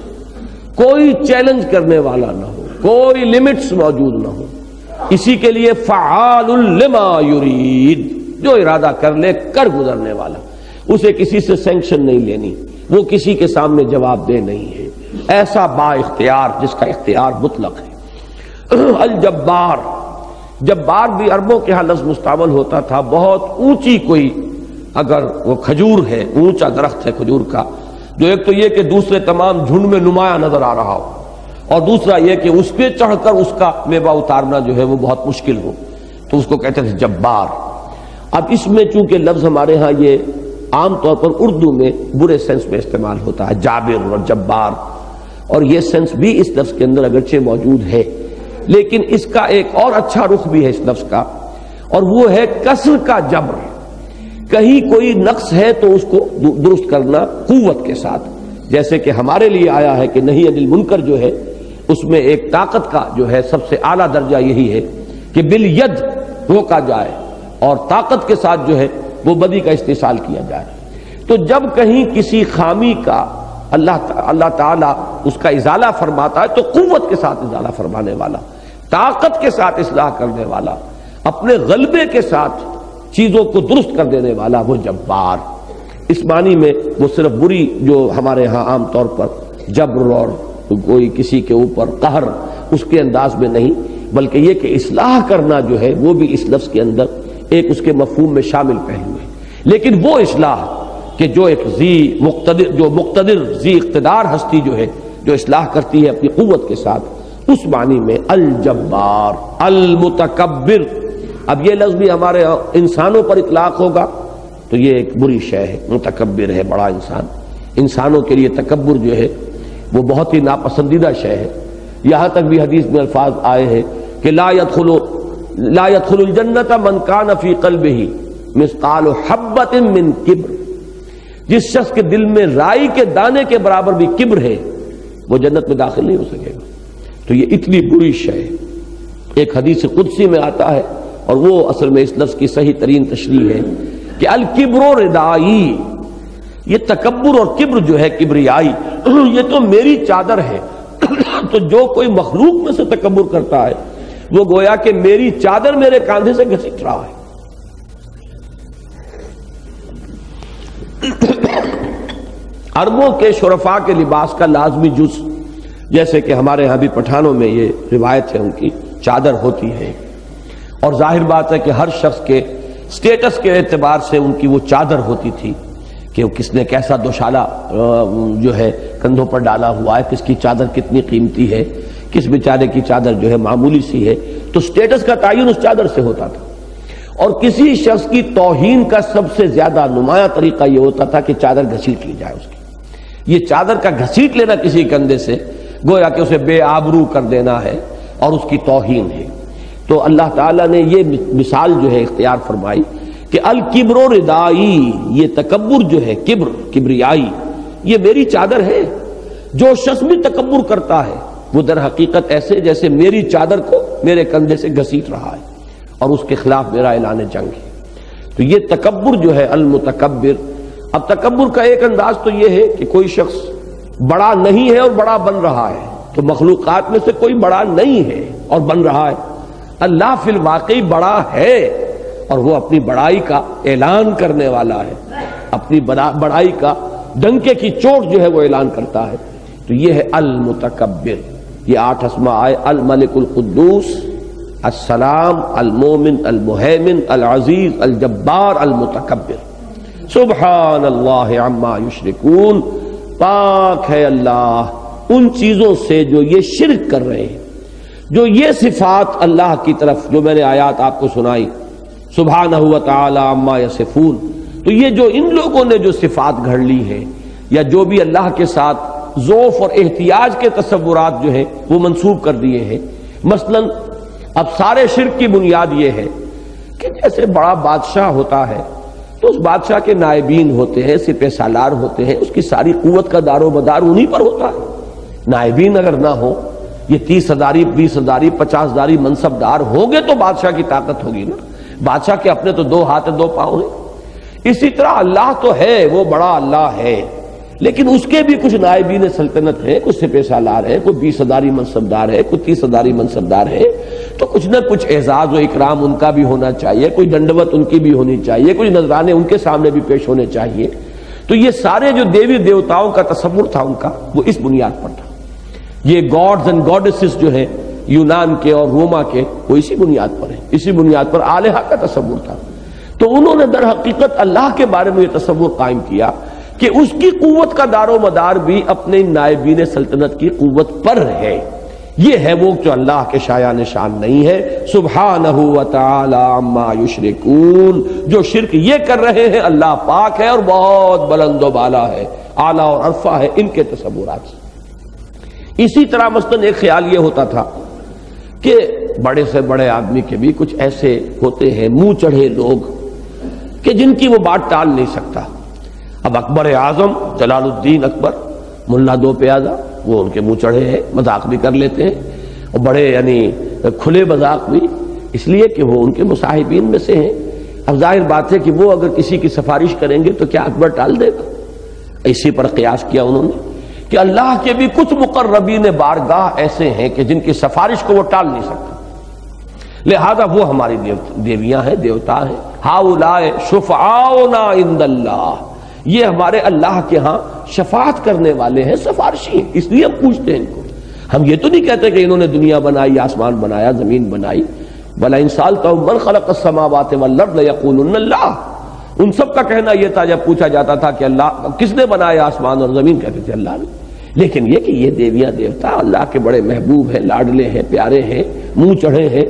کوئی چیلنج کرنے والا نہ ہو، کوئی لیمٹس موجود نہ ہو. اسی کے لیے فعال لما یرید، جو ارادہ کر لے کر گزرنے والا. اسے کسی سے سینکشن نہیں لینی، وہ کسی کے سامنے جواب دہ نہیں ہے. ایسا با اختیار جس کا اختیار مطلق ہے. الجبار، جبار بھی عربوں کے ہاں لفظ مستعمل ہوتا تھا. بہت اونچی کوئی اگر وہ کھجور ہے، اونچا درخت ہے کھجور کا، جو ایک تو یہ کہ دوسرے تمام جھنڈ میں نمایاں نظر آ رہا ہو، اور دوسرا یہ کہ اس پہ چڑھ کر اس کا میوہ اتارنا جو ہے وہ بہت مشکل ہو، تو اس کو کہتے تھے جبار. اب اس میں چونکہ لفظ ہمارے ہاں یہ عام طور پر اردو میں برے سینس میں استعمال ہوتا ہے، جابر اور جبار، اور یہ سینس بھی اس لفظ کے اندر اگرچہ موجود ہے، لیکن اس کا ایک اور اچھا رخ بھی ہے اس لفظ کا، اور وہ ہے کسر کا جبر. کہیں کوئی نقص ہے تو اس کو درست کرنا قوت کے ساتھ. جیسے کہ ہمارے لیے آیا ہے کہ نہیں انل منکر جو ہے اس میں ایک طاقت کا جو ہے سب سے اعلیٰ درجہ یہی ہے کہ بالید روکا جائے اور طاقت کے ساتھ جو ہے وہ بدی کا استحصال کیا جائے. تو جب کہیں کسی خامی کا اللہ تعالیٰ اس کا ازالہ فرماتا ہے تو قوت کے ساتھ ازالہ فرمانے والا، طاقت کے ساتھ اصلاح کرنے والا، اپنے غلبے کے ساتھ چیزوں کو درست کر دینے والا، وہ جبار. اس معنی میں وہ صرف بری جو ہمارے ہاں عام طور پر جبر اور کوئی کسی کے اوپر قہر اس کے انداز میں نہیں، بلکہ یہ کہ اصلاح کرنا جو ہے وہ بھی اس لفظ کے اندر ایک اس کے مفہوم میں شامل پہلو ہے. لیکن وہ اصلاح کہ جو ایک مقتدر ذی اقتدار ہستی جو ہے جو اصلاح کرتی ہے اپنی قوت کے ساتھ، اس معنی میں الجبار. المتکبر، اب یہ لفظ بھی ہمارے انسانوں پر اطلاق ہوگا تو یہ ایک بری شے ہے. متکبر ہے بڑا انسان. انسانوں کے لیے تکبر جو ہے وہ بہت ہی ناپسندیدہ شے ہے. یہاں تک بھی حدیث میں الفاظ آئے ہیں کہ لا يدخل الجنت من کان فی قلبہ مثقال حبۃ من کبر. جس شخص کے دل میں رائی کے دانے کے برابر بھی کبر ہے وہ جنت میں داخل نہیں ہو سکے گا. تو یہ اتنی بری شے ہے. ایک حدیث قدسی میں آتا ہے اور وہ اصل میں اس لفظ کی صحیح ترین تشریح ہے کہ الکبر ردائی، یہ تکبر اور کبر جو ہے کبریائی یہ تو میری چادر ہے. تو جو کوئی مخلوق میں سے تکبر کرتا ہے وہ گویا کہ میری چادر میرے کاندھے سے گھسیٹ رہا ہے. عربوں کے شرفاء کے لباس کا لازمی جز، جیسے کہ ہمارے ہاں بھی پٹھانوں میں یہ روایت ہے ان کی چادر ہوتی ہے، اور ظاہر بات ہے کہ ہر شخص کے سٹیٹس کے اعتبار سے ان کی وہ چادر ہوتی تھی کہ کس نے کیسا دوشالہ جو ہے کندھوں پر ڈالا ہوا ہے، کس کی چادر کتنی قیمتی ہے، کس بیچارے کی چادر جو ہے معمولی سی ہے، تو سٹیٹس کا تعین اس چادر سے ہوتا تھا۔ اور کسی شخص کی توہین کا سب سے زیادہ نمایاں طریقہ یہ ہوتا تھا کہ چادر گھسیٹ لی جائے اس کی۔ یہ چادر کا گھسیٹ لینا کسی کندھے سے گویا کہ اسے بے آبرو کر دینا ہے اور اس کی توہین ہے۔ تو اللہ تعالیٰ نے یہ مثال جو ہے اختیار فرمائی کہ الکبر ردائی، یہ تکبر جو ہے، کبریائی، یہ میری چادر ہے۔ جو شخص بھی تکبر کرتا ہے وہ در حقیقت ایسے جیسے میری چادر کو میرے کندھے سے گھسیٹ رہا ہے، اور اس کے خلاف میرا اعلان جنگ ہے۔ تو یہ تکبر جو ہے المتکبر۔ اب تکبر کا ایک انداز تو یہ ہے کہ کوئی شخص بڑا نہیں ہے اور بڑا بن رہا ہے، تو مخلوقات میں سے کوئی بڑا نہیں ہے اور بن رہا ہے۔ اللہ فی الواقع بڑا ہے اور وہ اپنی بڑائی کا اعلان کرنے والا ہے، اپنی بڑائی کا ڈنکے کی چوٹ جو ہے وہ اعلان کرتا ہے۔ تو یہ ہے المتکبر۔ یہ 8 اسماء آئے، الملک القدوس، السلام، المومن، المہیمن، العزیز، الجبار، المتکبر۔ سبحان اللہ عما یشرکون، پاک ہے اللہ ان چیزوں سے جو یہ شرک کر رہے ہیں۔ جو یہ صفات اللہ کی طرف جو میں نے آیات آپ کو سنائی، سبحانہ و تعالی عما یصفون، تو یہ جو ان لوگوں نے جو صفات گھڑ لی ہے، یا جو بھی اللہ کے ساتھ ذوف اور احتیاج کے تصورات جو ہیں وہ منسوب کر دیے ہیں۔ مثلا اب سارے شرک کی بنیاد یہ ہے کہ جیسے بڑا بادشاہ ہوتا ہے تو اس بادشاہ کے نائبین ہوتے ہیں، سپہ سالار ہوتے ہیں، اس کی ساری قوت کا دار و مدار انہی پر ہوتا ہے۔ نائبین اگر نہ ہو، یہ 30 ہزاری 20 ہزاری 50 ہزاری منصب دار ہوگے تو بادشاہ کی طاقت ہوگی نا۔ بادشاہ کے اپنے تو 2 ہاتھ 2 پاؤں ہیں۔ اسی طرح اللہ تو ہے، وہ بڑا اللہ ہے، لیکن اس کے بھی کچھ نائبین سلطنت ہیں، کچھ سپہ سالار ہیں، کوئی 20 ہزاری منصبدار ہے، کوئی 30 ہزاری منصبدار ہے، تو کچھ نہ کچھ اعزاز و اکرام ان کا بھی ہونا چاہیے، کوئی دنڈوت ان کی بھی ہونی چاہیے، کچھ نذرانے ان کے سامنے بھی پیش ہونے چاہیے۔ تو یہ سارے جو دیوی دیوتاؤں کا تصور تھا ان کا، وہ اس بنیاد پر تھا۔ یہ گاڈز اینڈ گاڈسز جو ہیں یونان کے اور روما کے، وہ اسی بنیاد پر ہیں، اسی بنیاد پر الہہ کا تصور تھا۔ تو انہوں نے در حقیقت اللہ کے بارے میں یہ تصور قائم کیا کہ اس کی قوت کا دار و مدار بھی اپنے نائبین سلطنت کی قوت پر ہے۔ یہ ہے وہ جو اللہ کے شایان شان نہیں ہے۔ سبحانہ و تعالی عما یشرکون، جو شرک یہ کر رہے ہیں اللہ پاک ہے اور بہت بلند و بالا ہے، اعلیٰ اور عرفہ ہے ان کے تصورات سے۔ اسی طرح مثلاً ایک خیال یہ ہوتا تھا کہ بڑے سے بڑے آدمی کے بھی کچھ ایسے ہوتے ہیں منہ چڑھے لوگ کہ جن کی وہ بات ٹال نہیں سکتا۔ اب اکبر اعظم جلال الدین اکبر، ملا 2 پیادہ، وہ ان کے منہ چڑھے ہیں، مذاق بھی کر لیتے ہیں، اور بڑے یعنی کھلے مذاق بھی، اس لیے کہ وہ ان کے مصاحبین میں سے ہیں۔ اب ظاہر بات ہے کہ وہ اگر کسی کی سفارش کریں گے تو کیا اکبر ٹال دے گا؟ اسی پر قیاس کیا انہوں نے کہ اللہ کے بھی کچھ مقربین بارگاہ ایسے ہیں کہ جن کی سفارش کو وہ ٹال نہیں سکتا، لہذا وہ ہماری دیویاں ہیں، دیوتا ہیں۔ ہؤلاء شفعاؤنا عند اللہ، یہ ہمارے اللہ کے ہاں شفاعت کرنے والے ہیں، سفارشی ہیں، اس لیے ہم پوچھتے ہیں ان کو۔ ہم یہ تو نہیں کہتے کہ انہوں نے دنیا بنائی، آسمان بنایا، زمین بنائی۔ بلا ان سألتهم من خلق السماوات والارض ليقولن اللہ۔ ان سب کا کہنا یہ تھا جب پوچھا جاتا تھا کہ اللہ کس نے بنایا آسمان اور زمین، کہتے تھے اللہ نے۔ لیکن یہ کہ یہ دیویاں دیوتا اللہ کے بڑے محبوب ہیں، لاڈلے ہیں، پیارے ہیں، منہ چڑھے ہیں،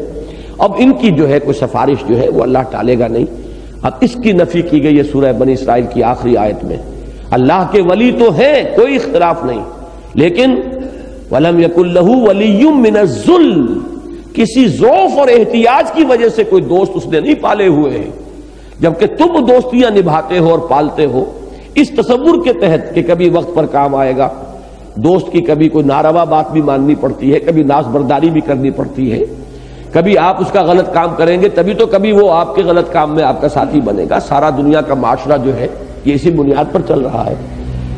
اب ان کی جو ہے کوئی سفارش جو ہے وہ اللہ ٹالے گا نہیں۔ اب اس کی نفی کی گئی ہے سورہ بنی اسرائیل کی آخری آیت میں۔ اللہ کے ولی تو ہیں، کوئی اختلاف نہیں، لیکن وَلَمْ يَكُنْ لَهُ وَلِيٌّ مِّنَ الذُّلِّ، کسی ضعف اور احتیاج کی وجہ سے کوئی دوست اس نے نہیں پالے ہوئے ہیں، جبکہ تم دوستیاں نبھاتے ہو اور پالتے ہو اس تصور کے تحت کہ کبھی وقت پر کام آئے گا۔ دوست کی کبھی کوئی ناروا بات بھی ماننی پڑتی ہے، کبھی ناز برداری بھی کرنی پڑتی ہے، کبھی آپ اس کا غلط کام کریں گے تبھی تو کبھی وہ آپ کے غلط کام میں آپ کا ساتھی بنے گا۔ سارا دنیا کا معاشرہ جو ہے یہ اسی بنیاد پر چل رہا ہے۔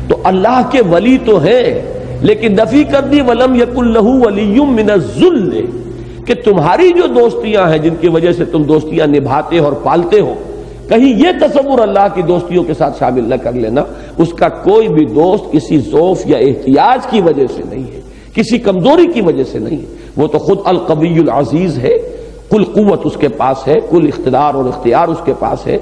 تو اللہ کے ولی تو ہیں، لیکن نفی کر دی وَلَمْ يَكُنْ لَهُ وَلِيٌّ مِّنَ الذُّلِّ، کہ تمہاری جو دوستیاں ہیں جن کی وجہ سے تم دوستیاں نبھاتے اور پالتے ہو، کہیں یہ تصور اللہ کی دوستیوں کے ساتھ شامل نہ کر لینا، اس کا کوئی بھی دوست کسی ضعف یا احتیاج کی وجہ سے نہیں ہے، کسی کمزوری کی وجہ سے نہیں ہے، وہ تو خود القوی العزیز ہے، کل قوت اس کے پاس ہے، کل اقتدار اور اختیار اس کے پاس ہے،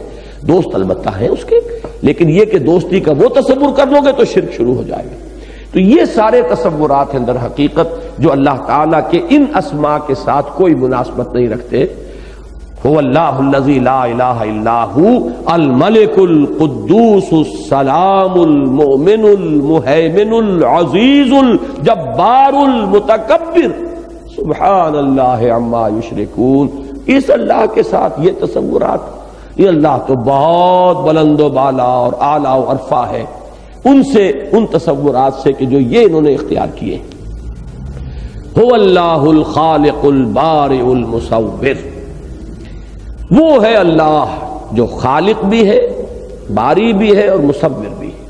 دوست البتہ ہیں اس کے، لیکن یہ کہ دوستی کا وہ تصور کر لو گے تو شرک شروع ہو جائے گا۔ تو یہ سارے تصورات ہیں در حقیقت جو اللہ تعالیٰ کے ان اسماء کے ساتھ کوئی مناسبت نہیں رکھتے۔ هو اللہ الذی لا الہ الا هو الملک القدوس السلام المؤمن المہیمن العزیز الجبار المتکبر سبحان اللہ عما یشرکون۔ اس اللہ کے ساتھ یہ تصورات، یہ اللہ تو بہت بلند و بالا اور اعلیٰ و عرفہ ہے ان سے، ان تصورات سے کہ جو یہ انہوں نے اختیار کیے۔ هو اللہ الخالق البارئ المصور، وہ ہے اللہ جو خالق بھی ہے، باری بھی ہے اور مصور بھی ہے۔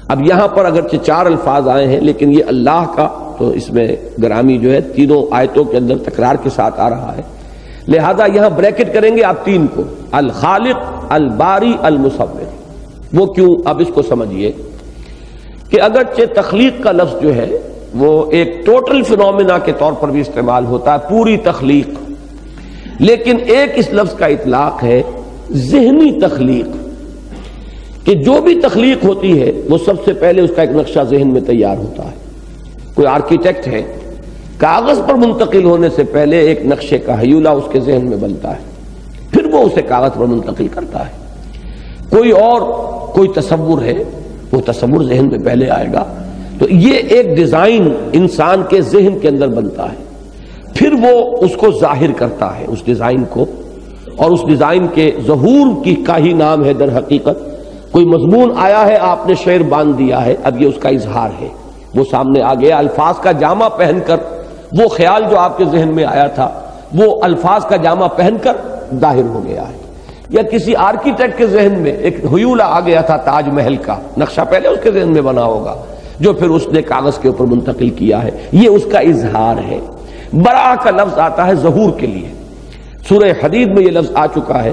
اب یہاں پر اگرچہ 4 الفاظ آئے ہیں لیکن یہ اللہ کا تو اس میں گرامی جو ہے تینوں آیتوں کے اندر تکرار کے ساتھ آ رہا ہے، لہذا یہاں بریکٹ کریں گے آپ 3 کو، الخالق الباری المصور۔ وہ کیوں؟ اب اس کو سمجھیے کہ اگرچہ تخلیق کا لفظ جو ہے وہ ایک ٹوٹل فینومینا کے طور پر بھی استعمال ہوتا ہے، پوری تخلیق، لیکن ایک اس لفظ کا اطلاق ہے ذہنی تخلیق، کہ جو بھی تخلیق ہوتی ہے وہ سب سے پہلے اس کا ایک نقشہ ذہن میں تیار ہوتا ہے۔ کوئی آرکیٹیکٹ ہے، کاغذ پر منتقل ہونے سے پہلے ایک نقشے کا ہیولہ اس کے ذہن میں بنتا ہے، پھر وہ اسے کاغذ پر منتقل کرتا ہے۔ کوئی تصور ہے، وہ تصور ذہن میں پہلے آئے گا، تو یہ ایک ڈیزائن انسان کے ذہن کے اندر بنتا ہے، پھر وہ اس کو ظاہر کرتا ہے اس ڈیزائن کو، اور اس ڈیزائن کے ظہور کی کا ہی نام ہے در حقیقت۔ کوئی مضمون آیا ہے، آپ نے شعر باندھ دیا ہے، اب یہ اس کا اظہار ہے، وہ سامنے آ گیا، الفاظ کا جامہ پہن کر وہ خیال جو آپ کے ذہن میں آیا تھا وہ الفاظ کا جامہ پہن کر ظاہر ہو گیا ہے۔ یا کسی آرکیٹیکٹ کے ذہن میں ایک ہیولہ آ گیا تھا تاج محل کا، نقشہ پہلے اس کے ذہن میں بنا ہوگا جو پھر اس نے کاغذ کے اوپر منتقل کیا ہے، یہ اس کا اظہار ہے۔ برآ کا لفظ آتا ہے ظہور کے لیے، سورہ حدید میں یہ لفظ آ چکا ہے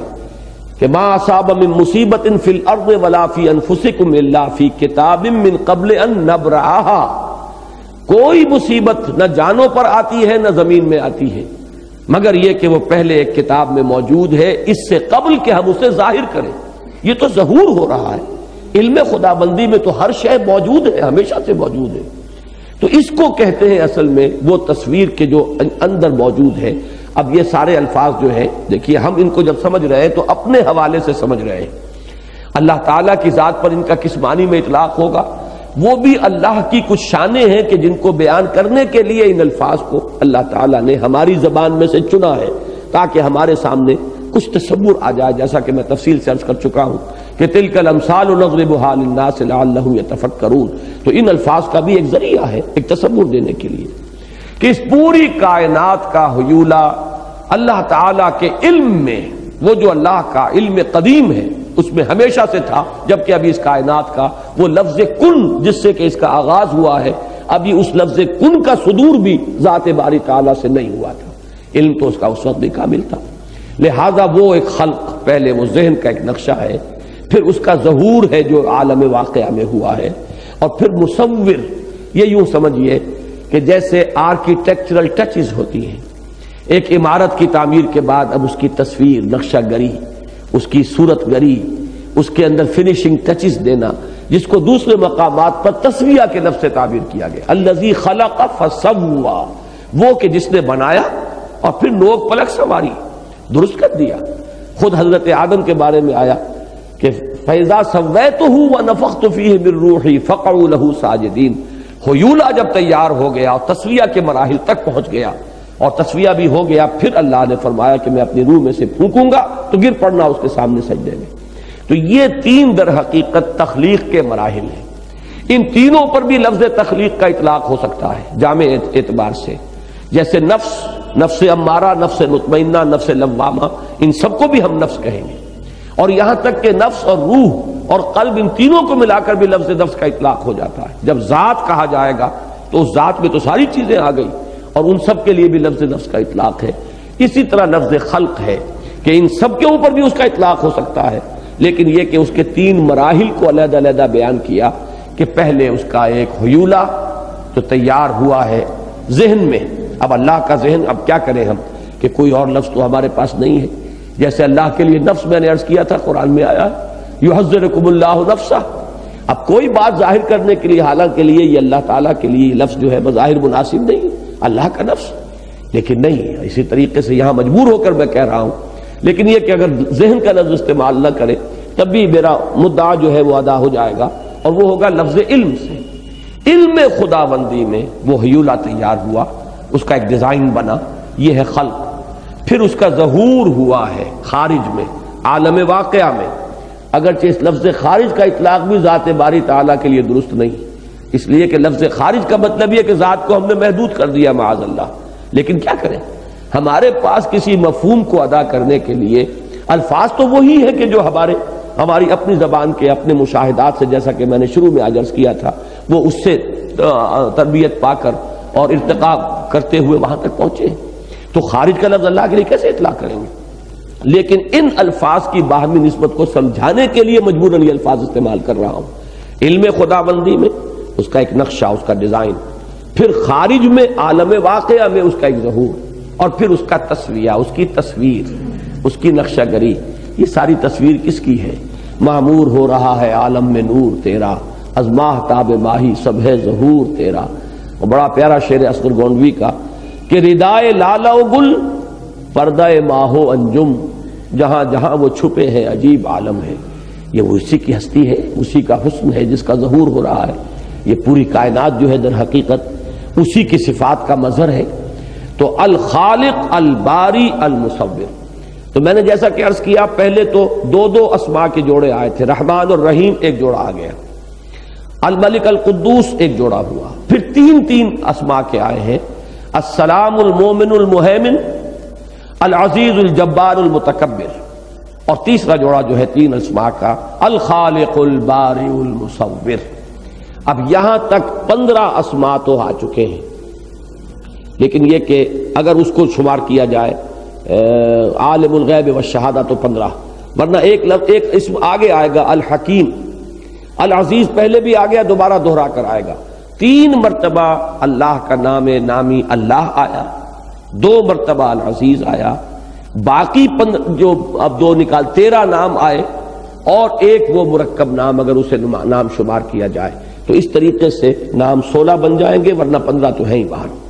کہ ما اصاب من مصیبت فی الارض ولا فی انفسکم الا فی کتاب من قبل ان نبرأها، کوئی مصیبت نہ جانوں پر آتی ہے نہ زمین میں آتی ہے مگر یہ کہ وہ پہلے ایک کتاب میں موجود ہے اس سے قبل کہ ہم اسے ظاہر کریں۔ یہ تو ظہور ہو رہا ہے، علم خدا بندی میں تو ہر شے موجود ہے، ہمیشہ سے موجود ہے، تو اس کو کہتے ہیں اصل میں وہ تصویر کے جو اندر موجود ہے۔ اب یہ سارے الفاظ جو ہیں دیکھیے ہم ان کو جب سمجھ رہے ہیں تو اپنے حوالے سے سمجھ رہے ہیں، اللہ تعالیٰ کی ذات پر ان کا کس معنی میں اطلاق ہوگا، وہ بھی اللہ کی کچھ شانیں ہیں کہ جن کو بیان کرنے کے لیے ان الفاظ کو اللہ تعالیٰ نے ہماری زبان میں سے چنا ہے تاکہ ہمارے سامنے کچھ تصور آ جائے، جیسا کہ میں تفصیل سے عرض کر چکا ہوں کہ تلک الامثال نضربها للناس لعلهم يتفکرون۔ تو ان الفاظ کا بھی ایک ذریعہ ہے ایک تصور دینے کے لیے کہ اس پوری کائنات کا ہیولہ اللہ تعالیٰ کے علم میں، وہ جو اللہ کا علم قدیم ہے اس میں ہمیشہ سے تھا، جبکہ ابھی اس کائنات کا وہ لفظ کن جس سے کہ اس کا آغاز ہوا ہے، ابھی اس لفظ کن کا صدور بھی ذات باری تعالیٰ سے نہیں ہوا تھا، علم تو اس کا اس وقت بھی کامل تھا۔ لہذا وہ ایک خلق، پہلے وہ ذہن کا ایک نقشہ ہے، پھر اس کا ظہور ہے جو عالم واقعہ میں ہوا ہے، اور پھر مصور، یہ یوں سمجھیے کہ جیسے آرکیٹیکچرل ٹچز ہوتی ہیں، ایک عمارت کی تعمیر کے بعد اب اس کی تصویر، نقشہ گری، اس کی صورت گری، اس کے اندر فنیشنگ ٹچز دینا، جس کو دوسرے مقامات پر تسویہ کے لفظ سے تعبیر کیا گیا، الذی خلق فسوا، وہ کہ جس نے بنایا اور پھر نوک پلک سنواری، درست کر دیا۔ خود حضرت آدم کے بارے میں آیا کہ فَإِذَا سَوَّيْتُهُ وَنَفَخْتُ فِيهِ مِن رُوحِي فَقَعُوا لَهُ سَاجِدِينَ، ہیولہ جب تیار ہو گیا اور تسویہ کے مراحل تک پہنچ گیا اور تسویہ بھی ہو گیا، پھر اللہ نے فرمایا کہ میں اپنی روح میں سے پھونکوں گا تو گر پڑنا اس کے سامنے سجدے میں۔ تو یہ 3 در حقیقت تخلیق کے مراحل ہیں، ان تینوں پر بھی لفظ تخلیق کا اطلاق ہو سکتا ہے جامع اعتبار سے، جیسے نفس، نفس امارہ، نفس مطمئنہ، نفس لوامہ، ان سب کو بھی ہم نفس کہیں گے، اور یہاں تک کہ نفس اور روح اور قلب، ان تینوں کو ملا کر بھی لفظ نفس کا اطلاق ہو جاتا ہے۔ جب ذات کہا جائے گا تو اس ذات میں تو ساری چیزیں آ گئی، اور ان سب کے لیے بھی لفظ نفس کا اطلاق ہے۔ اسی طرح لفظ خلق ہے کہ ان سب کے اوپر بھی اس کا اطلاق ہو سکتا ہے، لیکن یہ کہ اس کے 3 مراحل کو علیحدہ علیحدہ بیان کیا کہ پہلے اس کا ایک ہیولہ جو تیار ہوا ہے ذہن میں۔ اب اللہ کا ذہن، اب کیا کریں ہم کہ کوئی اور لفظ تو ہمارے پاس نہیں ہے. جیسے اللہ کے لیے نفس میں نے عرض کیا تھا قرآن میں آیا یحذرکم اللہ نفسہ. اب کوئی بات ظاہر کرنے کے لیے حالانکہ لیے یہ اللہ تعالیٰ کے لیے لفظ جو ہے بظاہر مناسب نہیں، اللہ کا نفس، لیکن نہیں، اسی طریقے سے یہاں مجبور ہو کر میں کہہ رہا ہوں. لیکن یہ کہ اگر ذہن کا لفظ استعمال نہ کرے تب بھی میرا مدعا جو ہے وہ ادا ہو جائے گا، اور وہ ہوگا لفظ علم سے. علم خداوندی میں وہ ہیولہ تیار ہوا، اس کا ایک ڈیزائن بنا، یہ ہے خلق. پھر اس کا ظہور ہوا ہے خارج میں، عالم واقعہ میں. اگرچہ اس لفظ خارج کا اطلاق بھی ذات باری تعالیٰ کے لیے درست نہیں، اس لیے کہ لفظ خارج کا مطلب یہ کہ ذات کو ہم نے محدود کر دیا معاذ اللہ. لیکن کیا کریں، ہمارے پاس کسی مفہوم کو ادا کرنے کے لیے الفاظ تو وہی ہیں کہ جو ہماری اپنی زبان کے اپنے مشاہدات سے، جیسا کہ میں نے شروع میں عرض کیا تھا، وہ اس سے تربیت پا کر اور ارتقاء کرتے ہوئے وہاں تک پہنچے. تو خارج کا لفظ اللہ کے لیے کیسے اطلاق کریں گے؟ لیکن ان الفاظ کی باہمی نسبت کو سمجھانے کے لیے مجبوراً یہ الفاظ استعمال کر رہا ہوں. علم خداوندی میں اس کا ایک نقشہ، اس کا ڈیزائن، پھر خارج میں عالم واقعہ میں اس کا ایک ظہور، اور پھر اس کا تسویہ، اس کی تصویر، اس کی نقشہ گری. یہ ساری تصویر کس کی ہے؟ معمور ہو رہا ہے عالم میں نور تیرا، از ماہتاب ماہی سب ہے ظہور تیرا. اور بڑا پیارا شعر اصغر گونڈوی کا کہ ردائے لالہ و گل پردہ ماہ و انجم، جہاں جہاں وہ چھپے ہیں عجیب عالم ہے. یہ وہ اسی کی ہستی ہے، اسی کا حسن ہے جس کا ظہور ہو رہا ہے. یہ پوری کائنات جو ہے در حقیقت اسی کی صفات کا مظہر ہے. تو الخالق، الباری، المصور. تو میں نے جیسا کہ عرض کیا پہلے تو دو اسماء کے جوڑے آئے تھے، رحمان اور رحیم ایک جوڑا آ گیا، الملک القدوس ایک جوڑا ہوا، پھر تین اسماء کے آئے ہیں، السلام، المومن، المہیمن، العزیز، الجبار، المتکبر. اور تیسرا جوڑا جو ہے 3 اسماء کا، الخالق، الباری، المصور. اب یہاں تک 15 اسماء تو آ چکے ہیں، لیکن یہ کہ اگر اس کو شمار کیا جائے عالم الغیب والشہادہ تو 15، ورنہ ایک اسم آگے آئے گا الحکیم. العزیز پہلے بھی آ گیا، دوبارہ دہرا کر آئے گا. 3 مرتبہ اللہ کا نام نامی اللہ آیا، 2 مرتبہ العزیز آیا، باقی جو اب 2 نکال 13 نام آئے، اور ایک وہ مرکب نام اگر اسے نام شمار کیا جائے تو اس طریقے سے نام 16 بن جائیں گے، ورنہ 15 تو ہیں ہی باہر.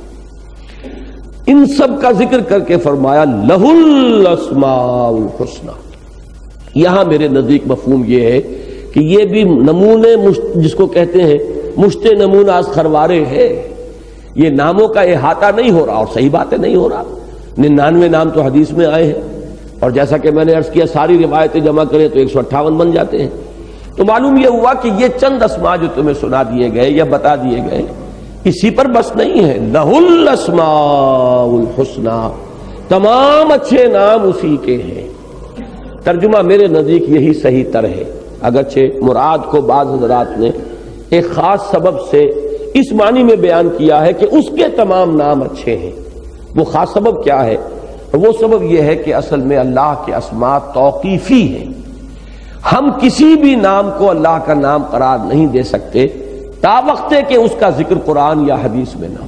ان سب کا ذکر کر کے فرمایا لہ الاسماء الحسنی. یہاں میرے نزدیک مفہوم یہ ہے کہ یہ بھی نمونے جس کو کہتے ہیں مشت نمونہ از خروارے ہے. یہ ناموں کا احاطہ نہیں ہو رہا، اور صحیح بات ہے نہیں ہو رہا. 99 نام تو حدیث میں آئے ہیں، اور جیسا کہ میں نے عرض کیا ساری روایتیں جمع کریں تو 158 بن جاتے ہیں. تو معلوم یہ ہوا کہ یہ چند اسماء جو تمہیں سنا دیے گئے یا بتا دیے گئے اسی پر بس نہیں ہے. لہ الاسماء الحسنی، تمام اچھے نام اسی کے ہیں. ترجمہ میرے نزدیک یہی صحیح تر ہے، اگرچہ مراد کو بعض حضرات نے ایک خاص سبب سے اس معنی میں بیان کیا ہے کہ اس کے تمام نام اچھے ہیں. وہ خاص سبب کیا ہے؟ وہ سبب یہ ہے کہ اصل میں اللہ کے اسماء توقیفی ہیں. ہم کسی بھی نام کو اللہ کا نام قرار نہیں دے سکتے تا وقت کہ اس کا ذکر قرآن یا حدیث میں نہ ہو.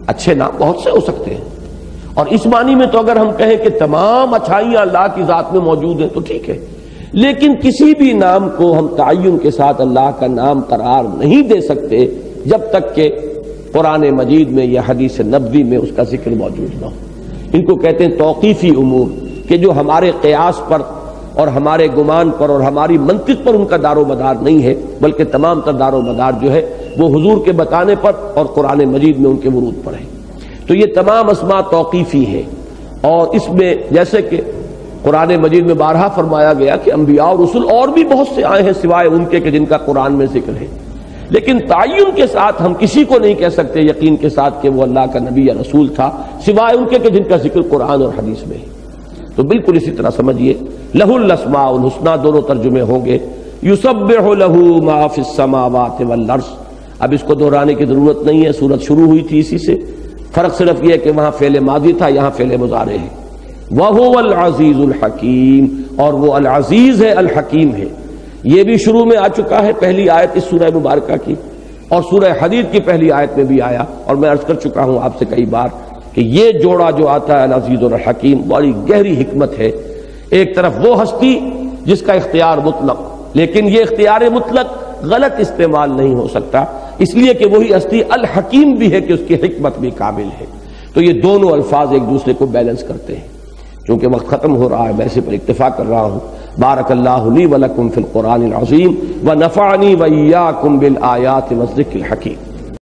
اچھے نام بہت سے ہو سکتے ہیں، اور اس معنی میں تو اگر ہم کہیں کہ تمام اچھائیاں اللہ کی ذات میں موجود ہیں تو ٹھیک ہے، لیکن کسی بھی نام کو ہم تعین کے ساتھ اللہ کا نام قرار نہیں دے سکتے جب تک کہ قرآن مجید میں یا حدیث نبوی میں اس کا ذکر موجود نہ ہو. ان کو کہتے ہیں توقیفی امور، کہ جو ہمارے قیاس پر اور ہمارے گمان پر اور ہماری منطق پر ان کا دار و مدار نہیں ہے، بلکہ تمام تر دار و مدار جو ہے وہ حضور کے بتانے پر اور قرآن مجید میں ان کے ورود پر ہے. تو یہ تمام اسماء توقیفی ہیں، اور اس میں جیسے کہ قرآن مجید میں بارہا فرمایا گیا کہ انبیاء اور رسول اور بھی بہت سے آئے ہیں سوائے ان کے کہ جن کا قرآن میں ذکر ہے، لیکن تعین کے ساتھ ہم کسی کو نہیں کہہ سکتے یقین کے ساتھ کہ وہ اللہ کا نبی یا رسول تھا سوائے ان کے کہ جن کا ذکر قرآن اور حدیث میں ہے. تو بالکل اسی طرح سمجھیے لہ الاسماء الحسنی دونوں ترجمے ہوں گے. یسبح لہ ما فی السماوات والارض. اب اس کو دہرانے کی ضرورت نہیں ہے، سورت شروع ہوئی تھی اسی سے، فرق صرف یہ کہ وہاں فعل ماضی تھا، یہاں فعل مضارع ہے. وَهُوَ الْعَزِيزُ الْحَكِيمُ، اور وہ العزیز ہے الحکیم ہے. یہ بھی شروع میں آ چکا ہے، پہلی آیت اس سورہ مبارکہ کی، اور سورہ حدید کی پہلی آیت میں بھی آیا. اور میں عرض کر چکا ہوں آپ سے کئی بار کہ یہ جوڑا جو آتا ہے العزیز اور الحکیم بڑی گہری حکمت ہے. ایک طرف وہ ہستی جس کا اختیار مطلق، لیکن یہ اختیار مطلق غلط استعمال نہیں ہو سکتا، اس لیے کہ وہی ہستی الحکیم بھی ہے کہ اس کی حکمت بھی کامل ہے. تو یہ دونوں الفاظ ایک دوسرے کو بیلنس کرتے ہیں. چونکہ وقت ختم ہو رہا ہے میں اسی پر اکتفا کر رہا ہوں. بارک اللہ لی ولکم فی القرآن العظیم ونفعنی وإیاکم بالآیات والذکر الحکیم.